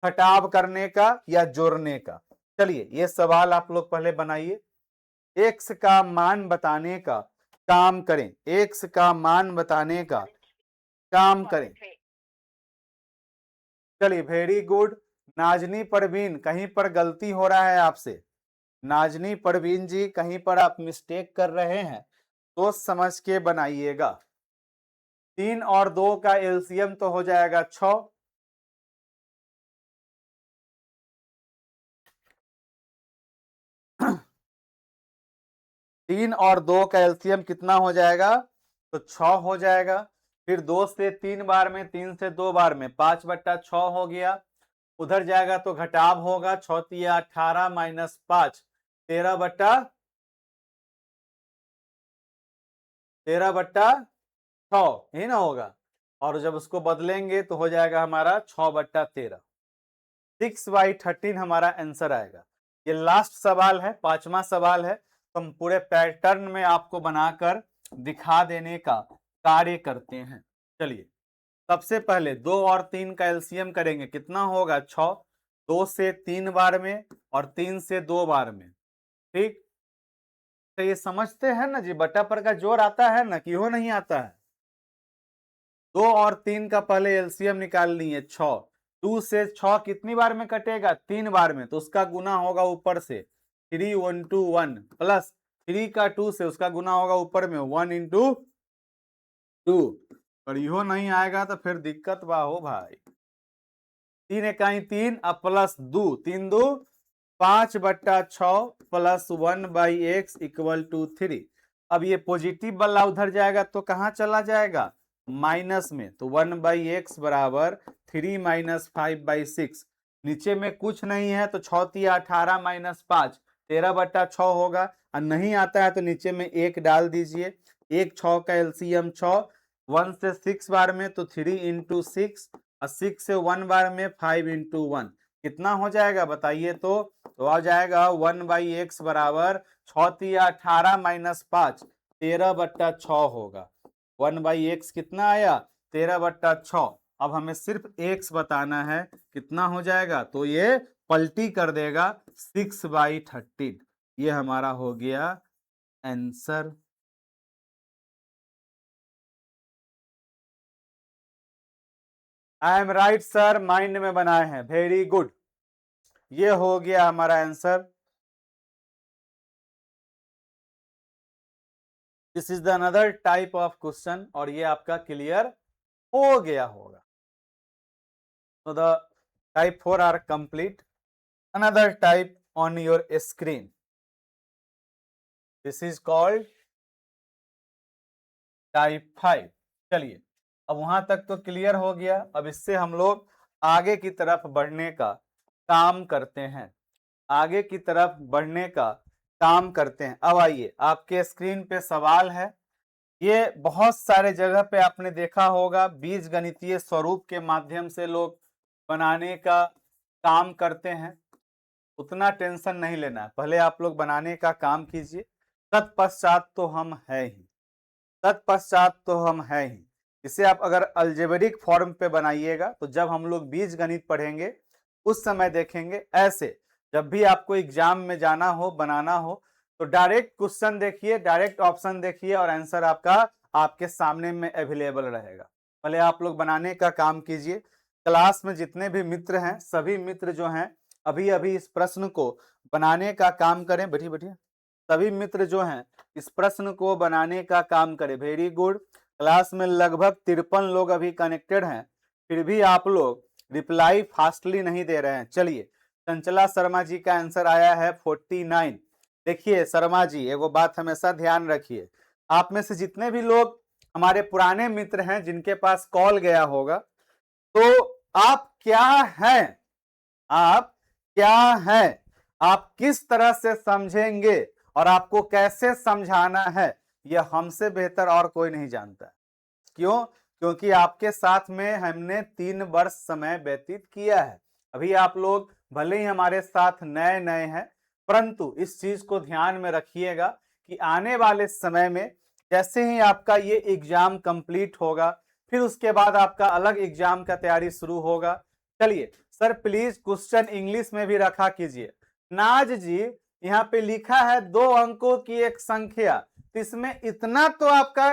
[SPEAKER 1] घटाव करने का या जोड़ने का। चलिए ये सवाल आप लोग पहले बनाइए। एक्स का मान बताने का काम करें, एक्स का मान बताने का काम करें। चलिए वेरी गुड। नाजनी परवीन, कहीं पर गलती हो रहा है आपसे। नाजनी परवीन जी, कहीं पर आप मिस्टेक कर रहे हैं तो समझ के बनाइएगा। 3 और 2 का एलसीएम तो हो जाएगा 6। 3 और 2 का एलसीएम कितना हो जाएगा? तो 6 हो जाएगा। फिर 2 से 3 बार में, 3 से 2 बार में 5/6 हो गया। उधर जाएगा तो घटाव होगा, 6 × 18 - 5 13/6 यही ना होगा। और जब उसको बदलेंगे तो हो जाएगा हमारा 6/13। 6/13 हमारा आंसर आएगा। ये लास्ट सवाल है, 5वां सवाल है। तो हम पूरे पैटर्न में आपको बनाकर दिखा देने का कार्य करते हैं। चलिए सबसे पहले 2 और 3 का एलसीएम करेंगे, कितना होगा 6। 2 से 3 बार में और 3 से 2 बार में, ठीक। तो ये समझते हैं ना जी, बटा पर का जोड़ आता है ना कि हो नहीं आता है। 2 और 3 का पहले एलसीएम निकाल लिए 6। 2 से 6 कितनी बार में कटेगा? 3 बार में, तो उसका गुना होगा ऊपर से 3 × 1 प्लस 3 का 2 से उसका गुना होगा ऊपर में 1 × 2। और यो नहीं आएगा तो फिर दिक्कत बा हो भाई। 3 × 3 अब प्लस 2, 3 × 2 5/6 प्लस 1/x = 3। अब ये पॉजिटिव वाला उधर जाएगा तो कहां चला जाएगा? माइनस में। तो 1/x बराबर 3 - 5/6। नीचे में कुछ नहीं है तो 6 × 18 - 5 13/6 होगा। और नहीं आता है तो नीचे में 1 डाल दीजिए। 1 6 का एलसीएम 6, 1 से 6 बार में तो 3 × 6, और 6 से 1 बार में 5 × 1 कितना हो जाएगा बताइए? तो आ जाएगा 1/x बराबर 6 × 18 - 5 13/6 होगा। 1/x कितना आया? 13/6। अब हमें सिर्फ x बताना है, कितना हो जाएगा? तो ये पलटी कर देगा 6/13। ये हमारा हो गया answer. I am right sir, mind में बनाए हैं, वेरी गुड। ये हो गया हमारा answer. This is the another type of question, और ये आपका क्लियर हो गया होगा। So the type 4 are complete. Another type on your screen. This is called type 5। चलिए, अब वहां तक तो क्लियर हो गया। अब इससे हम लोग आगे की तरफ बढ़ने का काम करते हैं, आगे की तरफ बढ़ने का काम करते हैं। अब आइए, आपके स्क्रीन पे सवाल है। ये बहुत सारे जगह पे आपने देखा होगा, बीज गणितीय स्वरूप के माध्यम से लोग बनाने का काम करते हैं। उतना टेंशन नहीं लेना है, पहले आप लोग बनाने का काम कीजिए, तत्पश्चात तो हम है ही, तत्पश्चात तो हम है ही। इसे आप अगर अलजेब्रिक फॉर्म पे बनाइएगा तो जब हम लोग बीज गणित पढ़ेंगे उस समय देखेंगे। ऐसे जब भी आपको एग्जाम में जाना हो, बनाना हो, तो डायरेक्ट क्वेश्चन देखिए, डायरेक्ट ऑप्शन देखिए और आंसर आपका आपके सामने में अवेलेबल रहेगा। पहले आप लोग बनाने का काम कीजिए। क्लास में जितने भी मित्र हैं, सभी मित्र जो हैं अभी अभी इस प्रश्न को बनाने का काम करें। बैठिए बैठिए, सभी मित्र जो हैं इस प्रश्न को बनाने का काम करें। Very good. क्लास में लगभग 53 लोग अभी कनेक्टेड हैं, फिर भी आप लोग रिप्लाई फास्टली नहीं दे रहे हैं। चलिए, चंचला शर्मा जी का आंसर आया है 49। देखिए शर्मा जी, एगो बात हमेशा ध्यान रखिए, आप में से जितने भी लोग हमारे पुराने मित्र हैं जिनके पास कॉल गया होगा, तो आप क्या हैं, आप क्या हैं, आप किस तरह से समझेंगे और आपको कैसे समझाना है, यह हमसे बेहतर और कोई नहीं जानता। क्यों? क्योंकि आपके साथ में हमने 3 वर्ष समय व्यतीत किया है। अभी आप लोग भले ही हमारे साथ नए नए हैं, परंतु इस चीज को ध्यान में रखिएगा कि आने वाले समय में जैसे ही आपका ये एग्जाम कंप्लीट होगा, फिर उसके बाद आपका अलग एग्जाम का तैयारी शुरू होगा। चलिए सर, प्लीज क्वेश्चन इंग्लिश में भी रखा कीजिए। नाज जी, यहाँ पे लिखा है 2 अंकों की एक संख्या, तो इसमें इतना तो आपका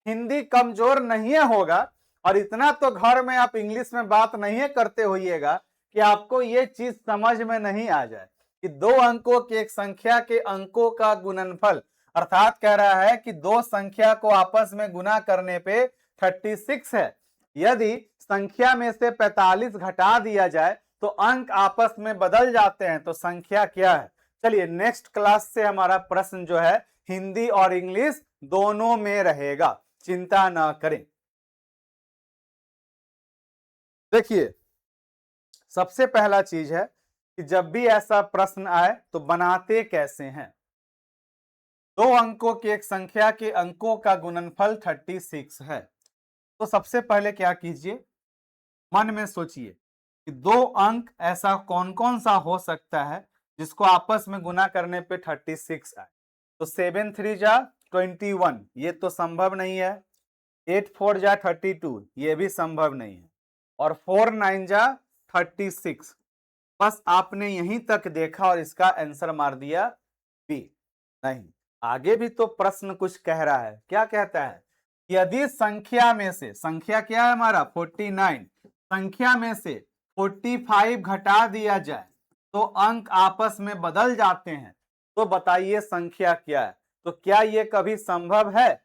[SPEAKER 1] हिंदी कमजोर नहीं होगा और इतना तो घर में आप इंग्लिश में बात नहीं करते होइएगा कि आपको ये चीज समझ में नहीं आ जाए कि 2 अंकों की एक संख्या के अंकों का गुणनफल, अर्थात कह रहा है कि 2 संख्या को आपस में गुना करने पे 36 है। यदि संख्या में से 45 घटा दिया जाए तो अंक आपस में बदल जाते हैं, तो संख्या क्या है? चलिए, नेक्स्ट क्लास से हमारा प्रश्न जो है हिंदी और इंग्लिश दोनों में रहेगा, चिंता ना करें। देखिए, सबसे पहला चीज है कि जब भी ऐसा प्रश्न आए तो बनाते कैसे हैं। 2 अंकों की एक संख्या के अंकों का गुणनफल 36 है, तो सबसे पहले क्या कीजिए, मन में सोचिए कि 2 अंक ऐसा कौन कौन सा हो सकता है जिसको आपस में गुना करने पे 36 आए। तो 7 3 जा 21, ये तो संभव नहीं है। 8 4 जा 32, ये भी संभव नहीं है। और 4 9 जा 36। बस आपने यहीं तक देखा और इसका आंसर मार दिया बी। नहीं, आगे भी तो प्रश्न कुछ कह रहा है। क्या कहता है? यदि संख्या में से, संख्या क्या है हमारा 49, संख्या में से 45 घटा दिया जाए तो अंक आपस में बदल जाते हैं, तो बताइए संख्या क्या है। तो क्या ये कभी संभव है?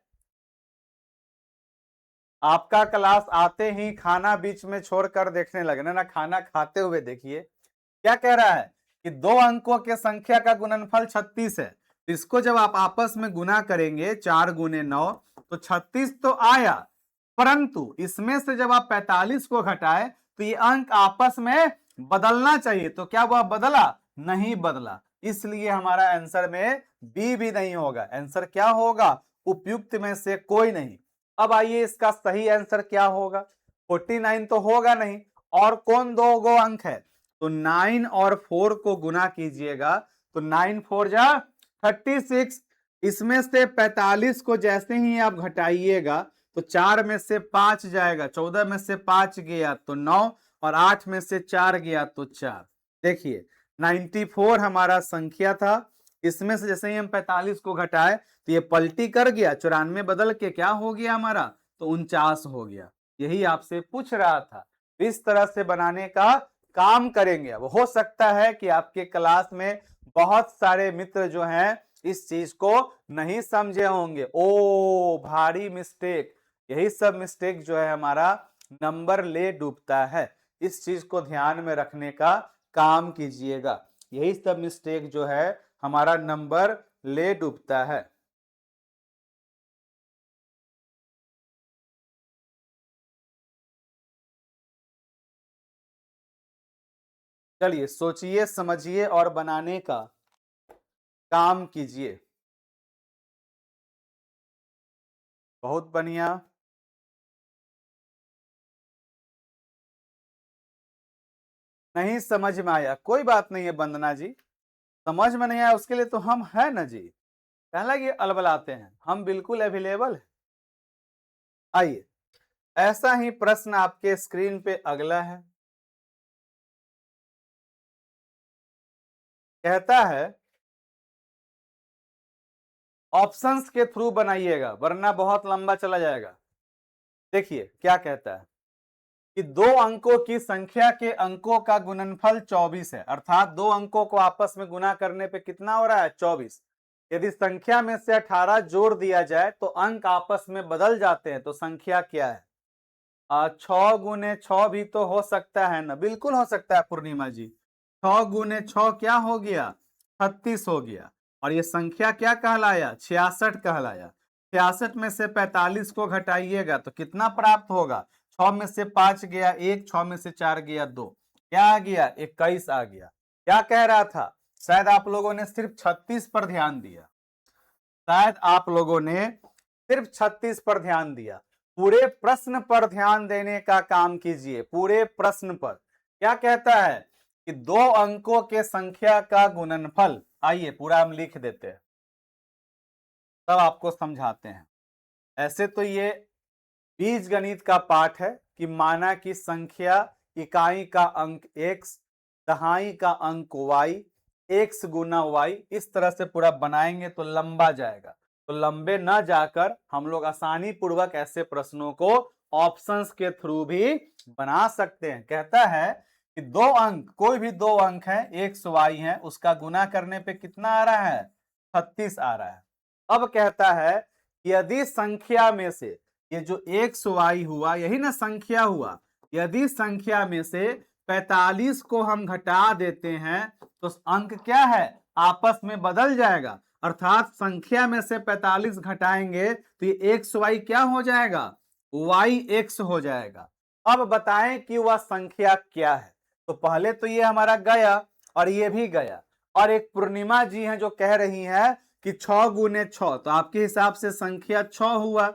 [SPEAKER 1] आपका क्लास आते ही खाना बीच में छोड़कर देखने लगना ना, खाना खाते हुए देखिए। क्या कह रहा है कि 2 अंकों के संख्या का गुणनफल 36 है, तो इसको जब आप आपस में गुना करेंगे 4 गुने 9, तो 36 तो आया, परंतु इसमें से जब आप 45 को घटाए तो ये अंक आपस में बदलना चाहिए। तो क्या वह बदला? नहीं बदला, इसलिए हमारा आंसर में बी भी नहीं होगा। आंसर क्या होगा? उपयुक्त में से कोई नहीं। अब आइए, इसका सही आंसर क्या होगा? 49 तो होगा नहीं, और कौन 2 गो अंक है? तो 9 और 4 को गुना कीजिएगा, तो 9 4 जा 36। इसमें से 45 को जैसे ही आप घटाइएगा तो 4 में से 5 जाएगा, 14 में से 5 गया तो 9, और 8 में से 4 गया तो 4। देखिए, 94 हमारा संख्या था, इसमें से जैसे ही हम 45 को घटाए तो ये पलटी कर गया, 94 बदल के क्या हो गया हमारा? तो 49 हो गया। यही आपसे पूछ रहा था। इस तरह से बनाने का काम करेंगे। अब हो सकता है कि आपके क्लास में बहुत सारे मित्र जो हैं इस चीज को नहीं समझे होंगे। ओ भारी मिस्टेक, यही सब मिस्टेक जो है हमारा नंबर ले डूबता है। इस चीज को ध्यान में रखने का काम कीजिएगा। यही सब मिस्टेक जो है हमारा नंबर ले डूबता है। चलिए सोचिए, समझिए और बनाने का काम कीजिए। बहुत बढ़िया। नहीं समझ में आया, कोई बात नहीं है वंदना जी, समझ में नहीं आया उसके लिए तो हम है ना जी, पहला ये अलबलाते हैं, हम बिल्कुल अवेलेबल है। आइए, ऐसा ही प्रश्न आपके स्क्रीन पे अगला है। कहता है ऑप्शंस के थ्रू बनाइएगा वरना बहुत लंबा चला जाएगा। देखिए क्या कहता है कि दो अंकों की संख्या के अंकों का गुणनफल 24 है, अर्थात दो अंकों को आपस में गुना करने पे कितना हो रहा है 24। यदि संख्या में से 18 जोड़ दिया जाए तो अंक आपस में बदल जाते हैं, तो संख्या क्या है? 6 गुने 6 भी तो हो सकता है ना, बिल्कुल हो सकता है पूर्णिमा जी। 6 गुने 6 क्या हो गया? 36 हो गया। और ये संख्या क्या कहलाया? 66 कहलाया। 66 में से 45 को घटाइएगा तो कितना प्राप्त होगा? 6 में से 5 गया 1, 6 में से 4 गया 2, क्या आ गया? 21 आ गया। क्या कह रहा था? शायद आप लोगों ने सिर्फ 36 पर ध्यान दिया, शायद आप लोगों ने सिर्फ 36 पर ध्यान दिया। पूरे प्रश्न पर ध्यान देने का काम कीजिए। पूरे प्रश्न पर क्या कहता है कि दो अंकों के संख्या का गुणनफल, आइए पूरा हम लिख देते हैं तब आपको समझाते हैं। ऐसे तो ये बीज गणित का पाठ है कि माना कि संख्या इकाई का अंक x, दहाई का अंक y, x गुना y, इस तरह से पूरा बनाएंगे तो लंबा जाएगा। तो लंबे ना जाकर हम लोग आसानी पूर्वक ऐसे प्रश्नों को ऑप्शंस के थ्रू भी बना सकते हैं। कहता है कि दो अंक, कोई भी दो अंक है x y है, उसका गुना करने पे कितना आ रहा है? 36 आ रहा है। अब कहता है यदि संख्या में से, ये जो एक्स वाई हुआ यही ना संख्या हुआ, यदि संख्या में से 45 को हम घटा देते हैं तो अंक क्या है? आपस में बदल जाएगा। अर्थात संख्या में से 45 घटाएंगे तो ये एक्स वाई क्या हो जाएगा? वाई एक्स हो जाएगा। अब बताएं कि वह संख्या क्या है। तो पहले तो ये हमारा गया और ये भी गया, और एक पूर्णिमा जी हैं जो कह रही हैं कि 6 गुने 6, तो आपके हिसाब से संख्या 6 हुआ,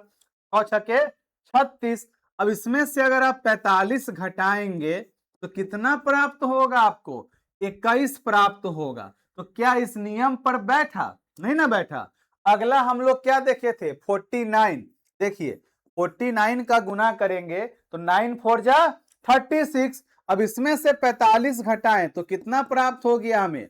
[SPEAKER 1] 6 × 36। अब इसमें से अगर आप 45 घटाएंगे तो कितना प्राप्त होगा आपको? 21 प्राप्त होगा। तो क्या इस नियम पर बैठा? नहीं ना बैठा। अगला हम लोग क्या देखे थे? 49। देखिए 49 का गुना करेंगे तो 9 4 जा 36। अब इसमें से 45 घटाएं तो कितना प्राप्त हो गया हमें?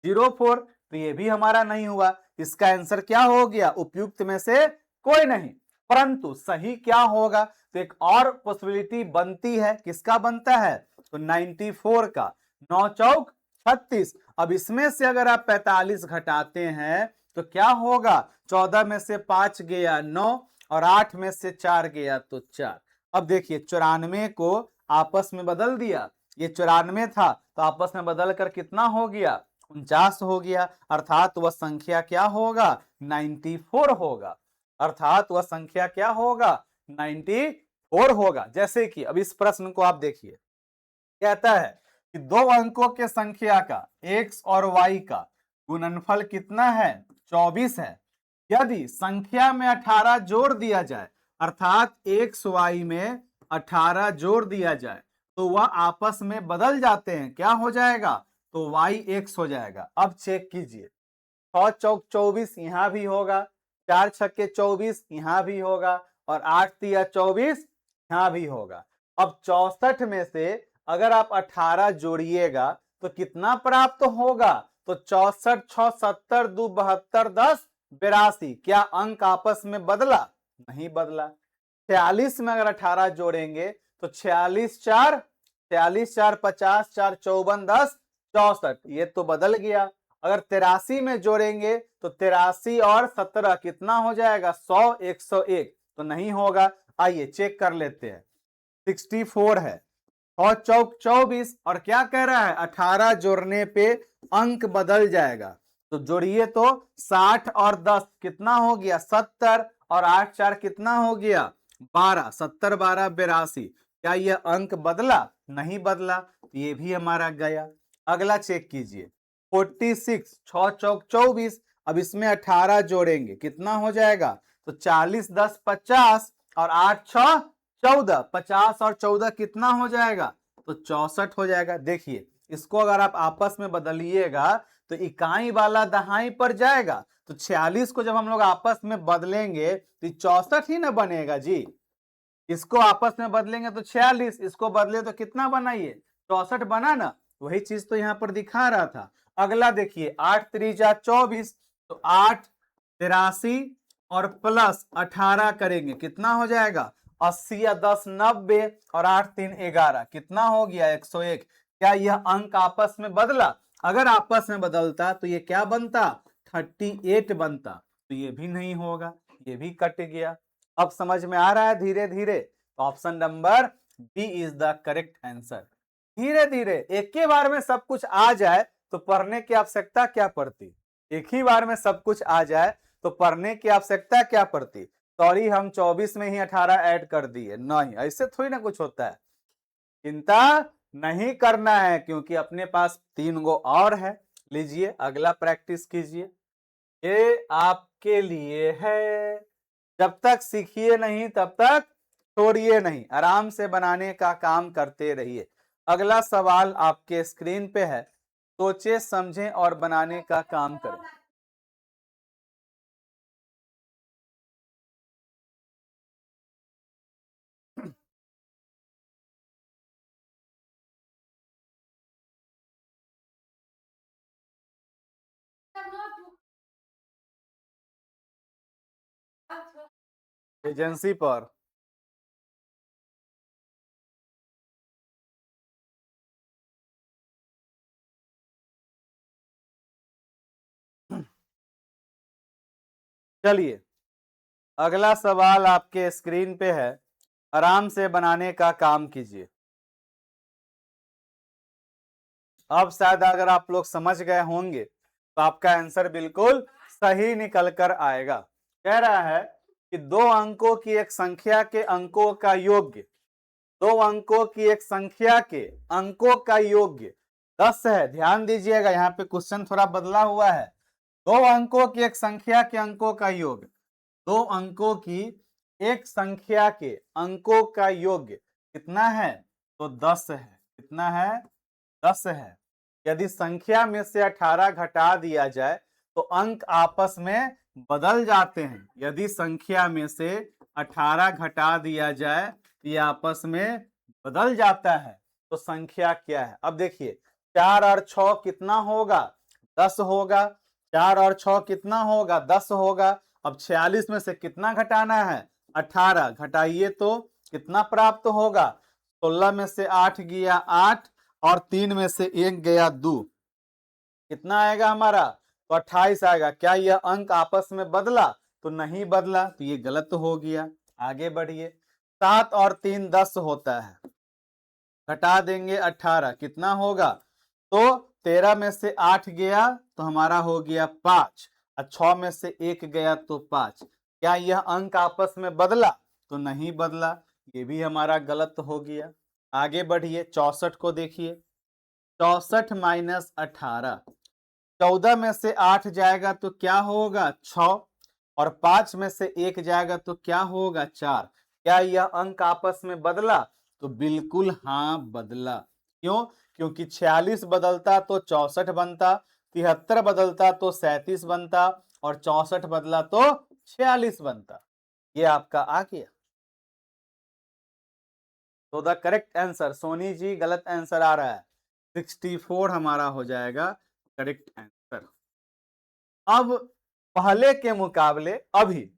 [SPEAKER 1] 04। तो ये भी हमारा नहीं हुआ। इसका आंसर क्या हो गया? उपयुक्त में से कोई नहीं। परंतु सही क्या होगा? तो एक और पॉसिबिलिटी बनती है। किसका बनता है? तो 94 का। 9 चौक 36। अब इसमें से अगर आप 45 घटाते हैं तो क्या होगा? 14 में से 5 गया 9 और 8 में से 4 गया तो 4। अब देखिए 94 को आपस में बदल दिया, ये 94 था तो आपस में बदल कर कितना हो गया? 49 हो गया। अर्थात वह संख्या क्या होगा? 94 होगा। अर्थात वह संख्या क्या होगा? 94 होगा। जैसे कि अब इस प्रश्न को आप देखिए, कहता है कि दो अंकों के संख्या का x और y का गुणनफल कितना है? 24 है। यदि संख्या में 18 जोड़ दिया जाए, अर्थात x y में 18 जोड़ दिया जाए तो वह आपस में बदल जाते हैं, क्या हो जाएगा? तो y x हो जाएगा। अब चेक कीजिए, 6 चौक 24 यहां भी होगा, 4 छक्के 24 यहां भी होगा, और 8 तिया 24 यहां भी होगा। अब 64 में से अगर आप 18 जोड़िएगा तो कितना प्राप्त होगा? तो 64 6 70 2 72 10 82। क्या अंक आपस में बदला? नहीं बदला। 46 में अगर 18 जोड़ेंगे तो 46 4 46 4 50 4 54 10 64, ये तो बदल गया। अगर 83 में जोड़ेंगे तो 83 और 17 कितना हो जाएगा? 100 101, तो नहीं होगा। आइए चेक कर लेते हैं। 64 है और चौक 24, और क्या कह रहा है? 18 जोड़ने पे अंक बदल जाएगा। तो जोड़िए तो 60 और 10 कितना हो गया? 70, और 8 4 कितना हो गया? 12। 70 12 82। क्या यह अंक बदला? नहीं बदला। ये भी हमारा गया। अगला चेक कीजिए 46, 6 चौक 24, अब इसमें 18 जोड़ेंगे कितना हो जाएगा, तो 40 10 50 और 8 6 14, 50 और 14 कितना हो जाएगा, तो 64 हो जाएगा। देखिए इसको अगर आप आपस में बदलिएगा तो इकाई वाला दहाई पर जाएगा, तो 46 को जब हम लोग आपस में बदलेंगे तो 64 ही ना बनेगा जी। इसको आपस में बदलेंगे तो 46, इसको बदले तो कितना बनाइए, 64 बना ना। वही चीज तो यहाँ पर दिखा रहा था। अगला देखिए 8 त्रिजा 24, तो 8 83 और प्लस 18 करेंगे कितना हो जाएगा, 80 या 10 90 और 8 3 11 कितना हो गया, 101। क्या यह अंक आपस में बदला, अगर आपस में बदलता तो ये क्या बनता, 38 बनता, तो ये भी नहीं होगा, ये भी कट गया। अब समझ में आ रहा है धीरे धीरे, तो option number B is the correct answer. धीरे धीरे एक ही बार में सब कुछ आ जाए तो पढ़ने की आवश्यकता क्या पड़ती, एक ही बार में सब कुछ आ जाए तो पढ़ने की आवश्यकता क्या पड़ती। सॉरी हम 24 में ही 18 ऐड कर दिए, नहीं ऐसे थोड़ी ना कुछ होता है। चिंता नहीं करना है क्योंकि अपने पास 3 गो और है। लीजिए अगला प्रैक्टिस कीजिए, ये आपके लिए है। जब तक सीखिए नहीं तब तक छोड़िए नहीं, आराम से बनाने का काम करते रहिए। अगला सवाल आपके स्क्रीन पे है, सोचे समझें और बनाने का काम करें। एजेंसी पर चलिए अगला सवाल आपके स्क्रीन पे है, आराम से बनाने का काम कीजिए। अब शायद अगर आप लोग समझ गए होंगे तो आपका आंसर बिल्कुल सही निकल कर आएगा। कह रहा है कि 2 अंकों की एक संख्या के अंकों का योग्य, 2 अंकों की एक संख्या के अंकों का योग्य 10 है। ध्यान दीजिएगा यहाँ पे क्वेश्चन थोड़ा बदला हुआ है। 2 अंकों की एक संख्या के अंकों का योग, 2 अंकों की एक संख्या के अंकों का योग्य कितना है, तो 10 है। कितना है, 10 है। यदि संख्या में से 18 घटा दिया जाए तो अंक आपस में बदल जाते हैं। यदि संख्या में से 18 घटा दिया जाए ये आपस में बदल जाता है, तो संख्या क्या है। अब देखिए 4 और 6 कितना होगा, 10 होगा। 4 और 6 कितना होगा, 10 होगा। अब 46 में से कितना घटाना है, 18 घटाइए तो कितना प्राप्त होगा, 16 में से 8 गया 8 और 3 में से 1 गया 2, कितना आएगा हमारा, तो 28 आएगा। क्या यह अंक आपस में बदला, तो नहीं बदला, तो ये गलत हो गया। आगे बढ़िए 7 और 3 10 होता है, घटा देंगे 18 कितना होगा, तो 13 में से 8 गया तो हमारा हो गया 5 और 6 में से 1 गया तो 5। क्या यह अंक आपस में बदला, तो नहीं बदला, ये भी हमारा गलत हो गया। आगे बढ़िए 64 को देखिए, 64 माइनस 18, 14 में से 8 जाएगा तो क्या होगा 6 और 5 में से 1 जाएगा तो क्या होगा 4। क्या यह अंक आपस में बदला, तो बिल्कुल हाँ बदला। क्यों, क्योंकि 46 बदलता तो 64 बनता, 73 बदलता तो 37 बनता और 64 बदला तो 46 बनता। ये आपका आ गया। तो the correct answer, Soni ji गलत आंसर आ रहा है, 64 हमारा हो जाएगा करेक्ट आंसर। अब पहले के मुकाबले अभी,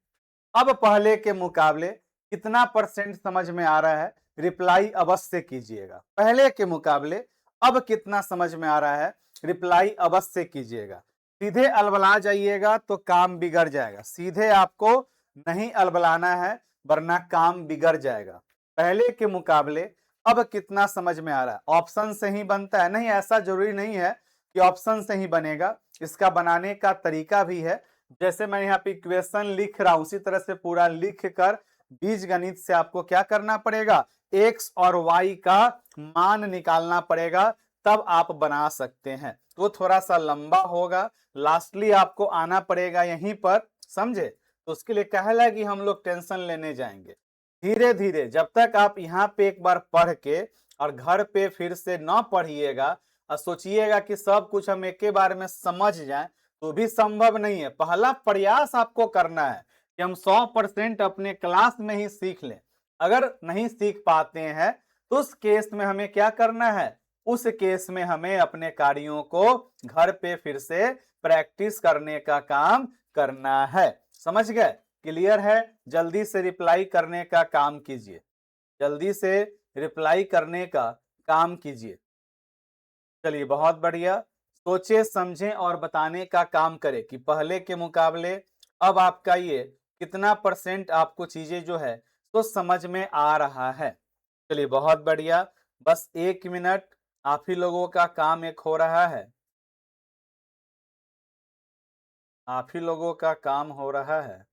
[SPEAKER 1] अब पहले के मुकाबले कितना परसेंट समझ में आ रहा है, रिप्लाई अवश्य कीजिएगा। पहले के मुकाबले अब कितना समझ में आ रहा है, रिप्लाई अवश्य कीजिएगा। सीधे अलबला जाइएगा तो काम बिगड़ जाएगा, सीधे आपको नहीं अलबलाना है वरना काम बिगड़ जाएगा। पहले के मुकाबले अब कितना समझ में आ रहा है, ऑप्शन से ही बनता है, नहीं ऐसा जरूरी नहीं है कि ऑप्शन से ही बनेगा, इसका बनाने का तरीका भी है। जैसे मैं यहाँ पे इक्वेशन लिख रहा हूं उसी तरह से पूरा लिख कर बीज गणित से आपको क्या करना पड़ेगा, x और y का मान निकालना पड़ेगा, तब आप बना सकते हैं। तो थोड़ा सा लंबा होगा, लास्टली आपको आना पड़ेगा यहीं पर, समझे। तो उसके लिए कहला कि हम लोग टेंशन लेने जाएंगे धीरे धीरे। जब तक आप यहाँ पे एक बार पढ़ के और घर पे फिर से ना पढ़िएगा और सोचिएगा कि सब कुछ हम एक बार में समझ जाएं, तो भी संभव नहीं है। पहला प्रयास आपको करना है कि हम 100% अपने क्लास में ही सीख लें। अगर नहीं सीख पाते हैं तो उस केस में हमें क्या करना है, उस केस में हमें अपने कार्यों को घर पे फिर से प्रैक्टिस करने का काम करना है। समझ गए? क्लियर है? जल्दी से रिप्लाई करने का काम कीजिए, जल्दी से रिप्लाई करने का काम कीजिए। चलिए बहुत बढ़िया। सोचे समझें और बताने का काम करें कि पहले के मुकाबले अब आपका ये कितना % आपको चीजें जो है तो समझ में आ रहा है। चलिए बहुत बढ़िया। बस 1 मिनट, आप ही लोगों का काम एक हो रहा है, आप ही लोगों का काम हो रहा है।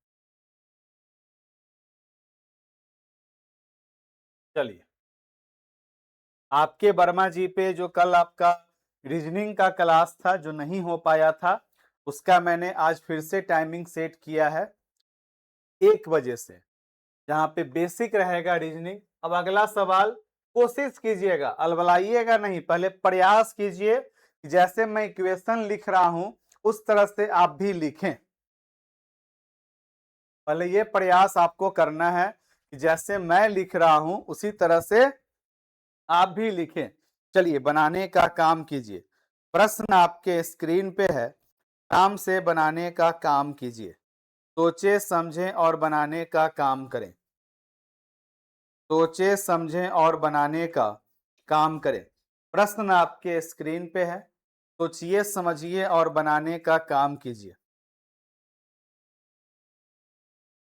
[SPEAKER 1] चलिए, आपके वर्मा जी पे जो कल आपका रीजनिंग का क्लास था जो नहीं हो पाया था, उसका मैंने आज फिर से टाइमिंग सेट किया है 1 बजे से, जहां पे बेसिक रहेगा रीजनिंग। अब अगला सवाल कोशिश कीजिएगा, अलबलाइएगा नहीं, पहले प्रयास कीजिए कि जैसे मैं इक्वेशन लिख रहा हूं उस तरह से आप भी लिखें। पहले ये प्रयास आपको करना है कि जैसे मैं लिख रहा हूं उसी तरह से आप भी लिखें। चलिए बनाने का काम कीजिए। प्रश्न आपके स्क्रीन पे है, आराम से बनाने का काम कीजिए। सोचे समझें और बनाने का काम करें, सोचे समझें और बनाने का काम करें। प्रश्न आपके स्क्रीन पे है, सोचिए समझिए और बनाने का काम कीजिए।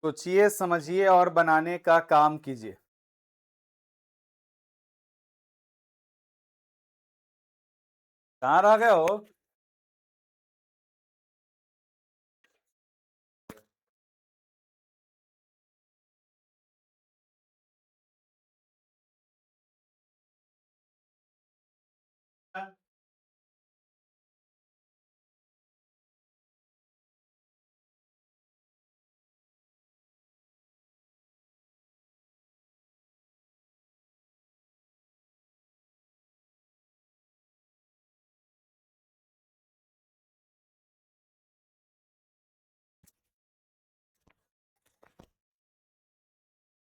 [SPEAKER 1] सोचिए समझिए और बनाने का काम कीजिए। कहाँ रह गए हो?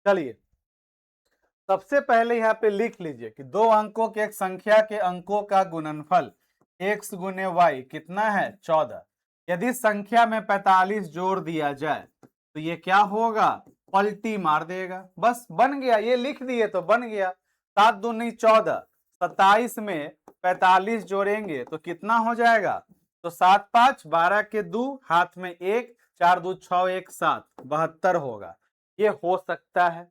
[SPEAKER 1] चलिए सबसे पहले यहाँ पे लिख लीजिए कि 2 अंकों के एक संख्या के अंकों का गुणनफल x गुने y कितना है? 14। यदि संख्या में 45 जोड़ दिया जाए तो ये क्या होगा? पलटी मार देगा। बस बन गया, ये लिख दिए तो बन गया। 7 दूनी 14, 27 में 45 जोड़ेंगे तो कितना हो जाएगा? तो 7 5 12 के 2 हाथ में 1, 4 2 6 1 7, 72 होगा। ये हो सकता है,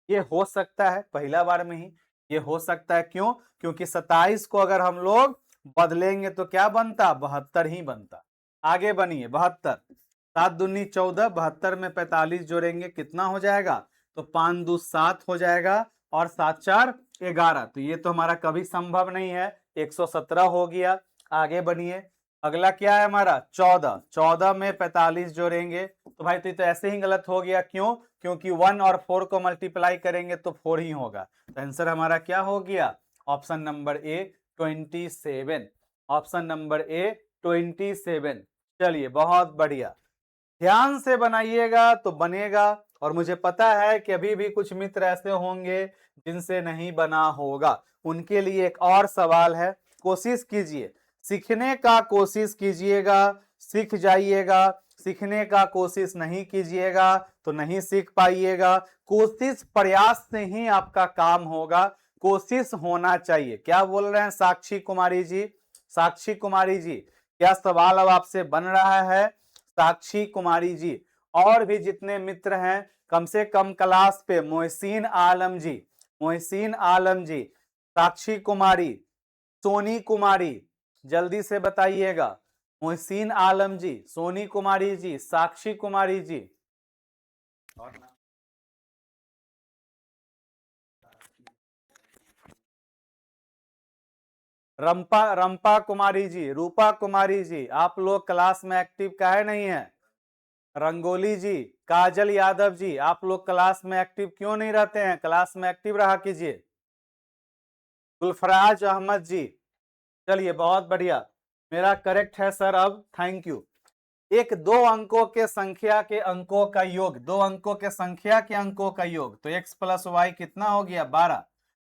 [SPEAKER 1] ये हो सकता है पहला बार में ही ये हो सकता है। क्यों? क्योंकि 27 को अगर हम लोग बदलेंगे तो क्या बनता? 72 ही बनता। आगे बनिए 72, 7 दूनी 14, 72 में 45 जोड़ेंगे कितना हो जाएगा? तो 5 2 7 हो जाएगा और 7 4 11। तो ये तो हमारा कभी संभव नहीं है, 117 हो गया। आगे बनिए, अगला क्या है हमारा? 14, 14 में 45 जोड़ेंगे तो भाई तो ये तो ऐसे ही गलत हो गया। क्यों? क्योंकि 1 और 4 को मल्टीप्लाई करेंगे तो 4 ही होगा। तो आंसर हमारा क्या हो गया? Option number A 27। Option number A 27। चलिए बहुत बढ़िया, ध्यान से बनाइएगा तो बनेगा। और मुझे पता है कि अभी भी कुछ मित्र ऐसे होंगे जिनसे नहीं बना होगा, उनके लिए एक और सवाल है। कोशिश कीजिए, सीखने का कोशिश कीजिएगा, सीख जाइएगा। सीखने का कोशिश नहीं कीजिएगा तो नहीं सीख पाइएगा। कोशिश प्रयास से ही आपका काम होगा, कोशिश होना चाहिए। क्या बोल रहे हैं साक्षी कुमारी जी? साक्षी कुमारी जी, क्या सवाल अब आपसे बन रहा है? साक्षी कुमारी जी, और भी जितने मित्र हैं कम से कम क्लास पे मोहसिन आलम जी, मोहसिन आलम जी, साक्षी कुमारी, सोनी कुमारी, जल्दी से बताइएगा। मोहसिन आलम जी, सोनी कुमारी जी, साक्षी कुमारी जी। और रंपा कुमारी जी, रूपा कुमारी जी, आप लोग क्लास में एक्टिव काहे नहीं है? रंगोली जी, काजल यादव जी, आप लोग क्लास में एक्टिव क्यों नहीं रहते हैं? क्लास में एक्टिव रहा कीजिए। गुलफराज अहमद जी, चलिए बहुत बढ़िया, मेरा करेक्ट है सर अब, थैंक यू। एक दो अंकों के संख्या के अंकों का योग, दो अंकों के संख्या के अंकों का योग, तो x प्लस वाई कितना हो गया? 12।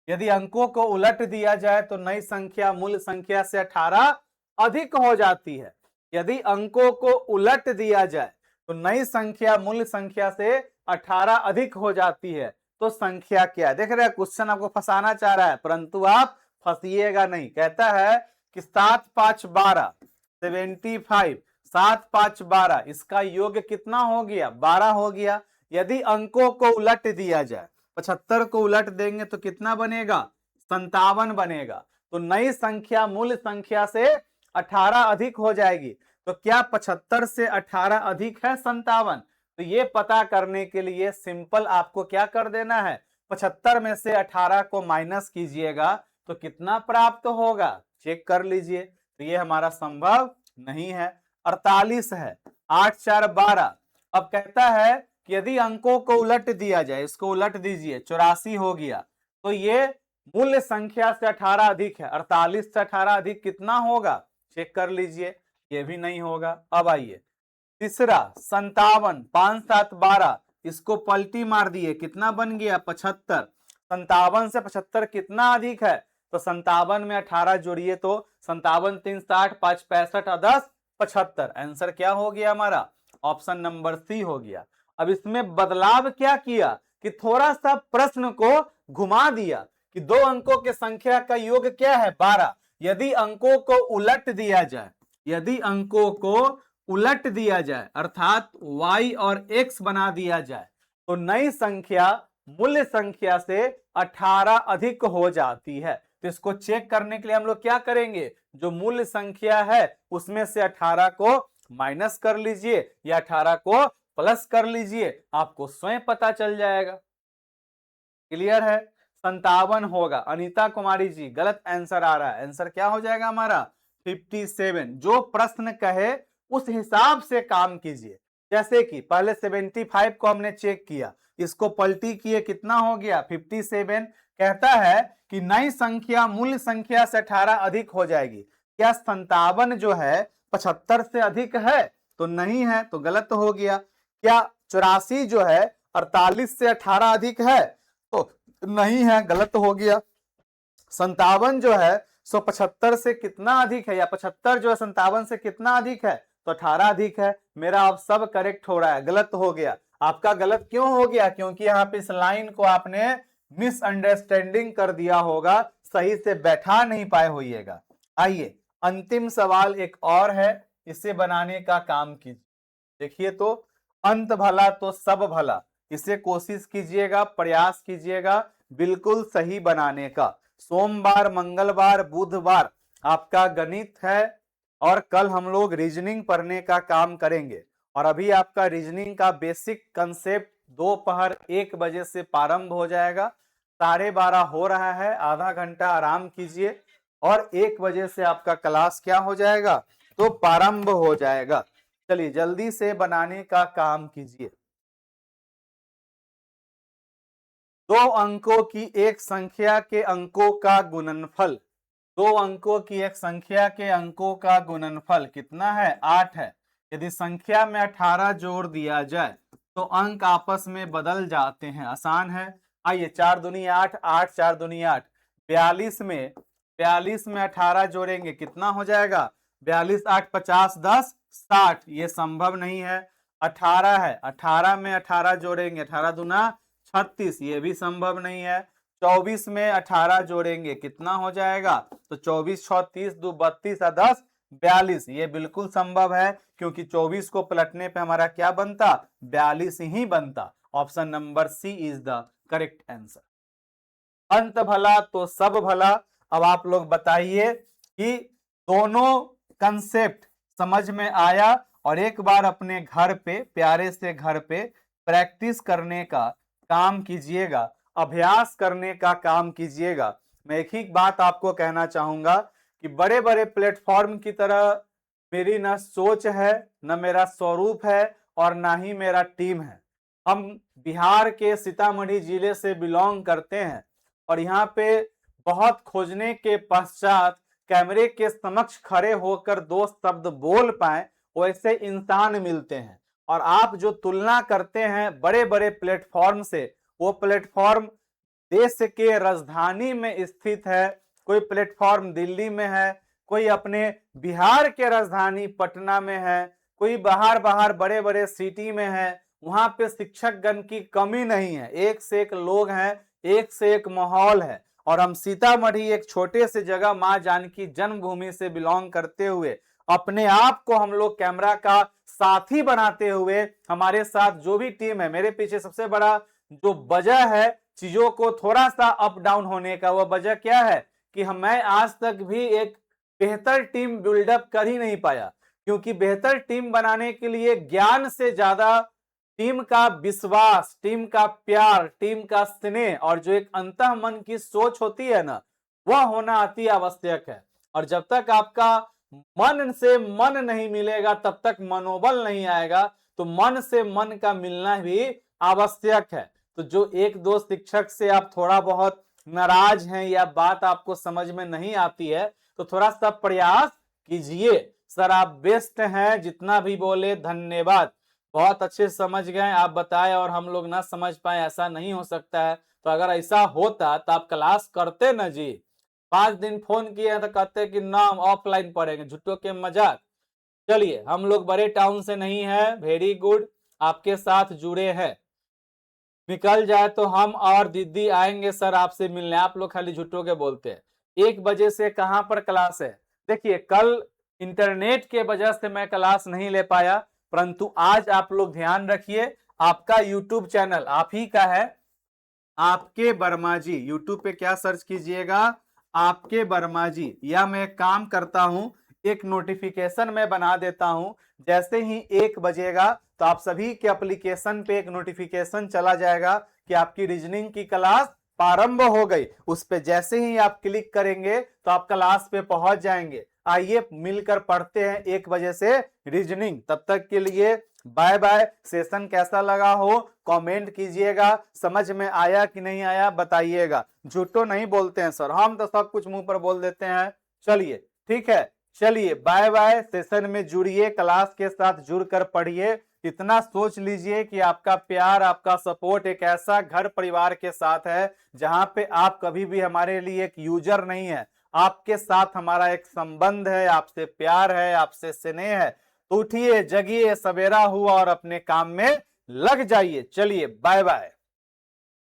[SPEAKER 1] यदि अंकों को उलट दिया जाए तो नई संख्या मूल संख्या से 18 अधिक हो जाती है। यदि अंकों को उलट दिया जाए तो नई संख्या मूल संख्या से 18 अधिक हो जाती है, तो संख्या क्या है? देख रहे हैं क्वेश्चन आपको फंसाना चाह रहा है, परंतु आप फंसिएगा नहीं। कहता है कि 7 5 12 75, 7 5 12, इसका योग कितना हो गया? 12 हो गया। यदि अंकों को उलट दिया जाए, 75 को उलट देंगे तो कितना बनेगा? 57 बनेगा। तो नई संख्या मूल संख्या से 18 अधिक हो जाएगी। तो क्या 75 से 18 अधिक है 57? तो ये पता करने के लिए सिंपल आपको क्या कर देना है, 75 में से 18 को माइनस कीजिएगा तो कितना प्राप्त होगा? चेक कर लीजिए। तो ये हमारा संभव नहीं है। 48 है, 8 4 12। अब कहता है कि यदि अंकों को उलट दिया जाए, इसको उलट दीजिए, 84 हो गया, तो ये मूल्य संख्या से 18 अधिक है। 48 से 18 अधिक कितना होगा? चेक कर लीजिए, ये भी नहीं होगा। अब आइए तीसरा, 57, 5 7 12, इसको पलटी मार दिए, कितना बन गया? 75। 57 से 75 कितना अधिक है? तो 57 में 18 जोड़िए तो 57 3 60, 5 65 और 10 75। आंसर क्या हो गया हमारा? ऑप्शन नंबर सी हो गया। अब इसमें बदलाव क्या किया कि थोड़ा सा प्रश्न को घुमा दिया कि दो अंकों के संख्या का योग क्या है? 12। यदि अंकों को उलट दिया जाए, यदि अंकों को उलट दिया जाए अर्थात y और x बना दिया जाए, तो नई संख्या मूल्य संख्या से 18 अधिक हो जाती है। तो इसको चेक करने के लिए हम लोग क्या करेंगे? जो मूल्य संख्या है उसमें से 18 को माइनस कर लीजिए या 18 को प्लस कर लीजिए, आपको स्वयं पता चल जाएगा। क्लियर है? 57 होगा। अनीता कुमारी जी, गलत आंसर आ रहा है। आंसर क्या हो जाएगा हमारा? 57। जो प्रश्न कहे उस हिसाब से काम कीजिए। जैसे कि पहले 75 को हमने चेक किया, इसको पलटी किए, कितना हो गया? 57। कहता है कि नई संख्या मूल संख्या से 18 अधिक हो जाएगी। क्या 57 जो है 75 से अधिक है? तो नहीं है, तो गलत हो गया। क्या 84 जो है 48 से 18 अधिक है? तो नहीं है, गलत हो गया। 57 जो है 175 से कितना अधिक है, या 75 जो है 57 से कितना अधिक है? तो 18 अधिक है। मेरा अब सब करेक्ट हो रहा है, गलत हो गया। आपका गलत क्यों हो गया? क्योंकि यहाँ पे इस लाइन को आपने मिसअंडरस्टैंडिंग कर दिया होगा, सही से बैठा नहीं पाए होइएगा। आइए अंतिम सवाल एक और है, इसे बनाने का काम कीजिए। देखिए तो, अंत भला तो सब भला, इसे कोशिश कीजिएगा, प्रयास कीजिएगा बिल्कुल सही बनाने का। सोमवार मंगलवार बुधवार आपका गणित है और कल हम लोग रीजनिंग पढ़ने का काम करेंगे। और अभी आपका रीजनिंग का बेसिक कंसेप्ट दोपहर 1 बजे से प्रारंभ हो जाएगा। 12:30 हो रहा है, आधा घंटा आराम कीजिए और 1 बजे से आपका क्लास क्या हो जाएगा? तो प्रारंभ हो जाएगा। चलिए जल्दी से बनाने का काम कीजिए। दो अंकों की एक संख्या के अंकों का गुणनफल, दो अंकों की एक संख्या के अंकों का गुणनफल कितना है? 8 है। यदि संख्या में 18 जोड़ दिया जाए तो अंक आपस में बदल जाते हैं। आसान है। आइए 4 दूनी 8, 8 4 दूनी 8, 42 में 18 जोड़ेंगे, कितना हो जाएगा? 42 8 50 10 60। ये संभव नहीं है। 18 है, 18 में 18 जोड़ेंगे, 18 दूना 36, ये भी संभव नहीं है। 24 में 18 जोड़ेंगे, कितना हो जाएगा? तो 24 6 30 2 32 और 10 42, ये बिल्कुल संभव है क्योंकि 24 को पलटने पे हमारा क्या बनता? 42 ही बनता। Option number C is the correct answer. अंत भला तो सब भला। अब आप लोग बताइए कि दोनों कंसेप्ट समझ में आया, और एक बार अपने घर पे प्यारे से घर पे प्रैक्टिस करने का काम कीजिएगा, अभ्यास करने का काम कीजिएगा। मैं एक ही बात आपको कहना चाहूंगा कि कि बड़े बड़े प्लेटफॉर्म की तरह मेरी ना सोच है, न मेरा स्वरूप है और ना ही मेरा टीम है। हम बिहार के सीतामढ़ी जिले से बिलोंग करते हैं और यहाँ पे बहुत खोजने के पश्चात कैमरे के समक्ष खड़े होकर दो शब्द बोल पाए वैसे इंसान मिलते हैं। और आप जो तुलना करते हैं बड़े बड़े प्लेटफॉर्म से, वो प्लेटफॉर्म देश के राजधानी में स्थित है, कोई प्लेटफॉर्म दिल्ली में है, कोई अपने बिहार के राजधानी पटना में है, कोई बाहर बाहर बड़े बड़े सिटी में है। वहां पे शिक्षक गण की कमी नहीं है, एक से एक लोग हैं, एक से एक माहौल है। और हम सीतामढ़ी एक छोटे से जगह मां जानकी जन्मभूमि से बिलोंग करते हुए अपने आप को हम लोग कैमरा का साथी बनाते हुए, हमारे साथ जो भी टीम है, मेरे पीछे सबसे बड़ा जो वजह है चीजों को थोड़ा सा अप डाउन होने का, वह वजह क्या है कि मैं आज तक भी एक बेहतर टीम बिल्डअप कर ही नहीं पाया। क्योंकि बेहतर टीम बनाने के लिए ज्ञान से ज्यादा टीम का विश्वास, टीम का प्यार, टीम का स्नेह और जो एक अंतः मन की सोच होती है ना, वह होना अति आवश्यक है। और जब तक आपका मन से मन नहीं मिलेगा तब तक मनोबल नहीं आएगा। तो मन से मन का मिलना भी आवश्यक है। तो जो एक दो शिक्षक से आप थोड़ा बहुत नाराज हैं या बात आपको समझ में नहीं आती है तो थोड़ा सा प्रयास कीजिए। सर आप बेस्ट हैं, जितना भी बोले धन्यवाद, बहुत अच्छे समझ गए। आप बताएं और हम लोग ना समझ पाए, ऐसा नहीं हो सकता है। तो अगर ऐसा होता तो आप क्लास करते ना जी। 5 दिन फोन किए तो कहते कि ना हम ऑफलाइन पढ़ेंगे, झूठों के मजाक। चलिए, हम लोग बड़े टाउन से नहीं है, वेरी गुड, आपके साथ जुड़े हैं। निकल जाए तो हम और दीदी आएंगे सर आपसे मिलने, आप लोग खाली झूठों के बोलते हैं। 1 बजे से कहां पर क्लास है? देखिए, कल इंटरनेट के वजह से मैं क्लास नहीं ले पाया, परंतु आज आप लोग ध्यान रखिए, आपका यूट्यूब चैनल आप ही का है, आपके वर्मा जी। यूट्यूब पे क्या सर्च कीजिएगा? आपके वर्मा जी। या मैं काम करता हूं, एक नोटिफिकेशन मैं बना देता हूं, जैसे ही 1 बजेगा तो आप सभी के एप्लीकेशन पे एक नोटिफिकेशन चला जाएगा कि आपकी रीजनिंग की क्लास प्रारंभ हो गई। उस पे जैसे ही आप क्लिक करेंगे तो आप क्लास पे पहुंच जाएंगे। आइए मिलकर पढ़ते हैं 1 बजे से रीजनिंग। तब तक के लिए बाय बाय। सेशन कैसा लगा हो कमेंट कीजिएगा, समझ में आया कि नहीं आया बताइएगा। झूठो नहीं बोलते हैं सर, हम तो सब कुछ मुंह पर बोल देते हैं। चलिए ठीक है, चलिए बाय बाय। सेशन में जुड़िए, क्लास के साथ जुड़कर पढ़िए। इतना सोच लीजिए कि आपका प्यार, आपका सपोर्ट एक ऐसा घर परिवार के साथ है जहां पे आप कभी भी हमारे लिए एक यूजर नहीं है, आपके साथ हमारा एक संबंध है, आपसे प्यार है, आपसे स्नेह है। तो उठिए, जगिए, सवेरा हुआ और अपने काम में लग जाइए। चलिए बाय बाय।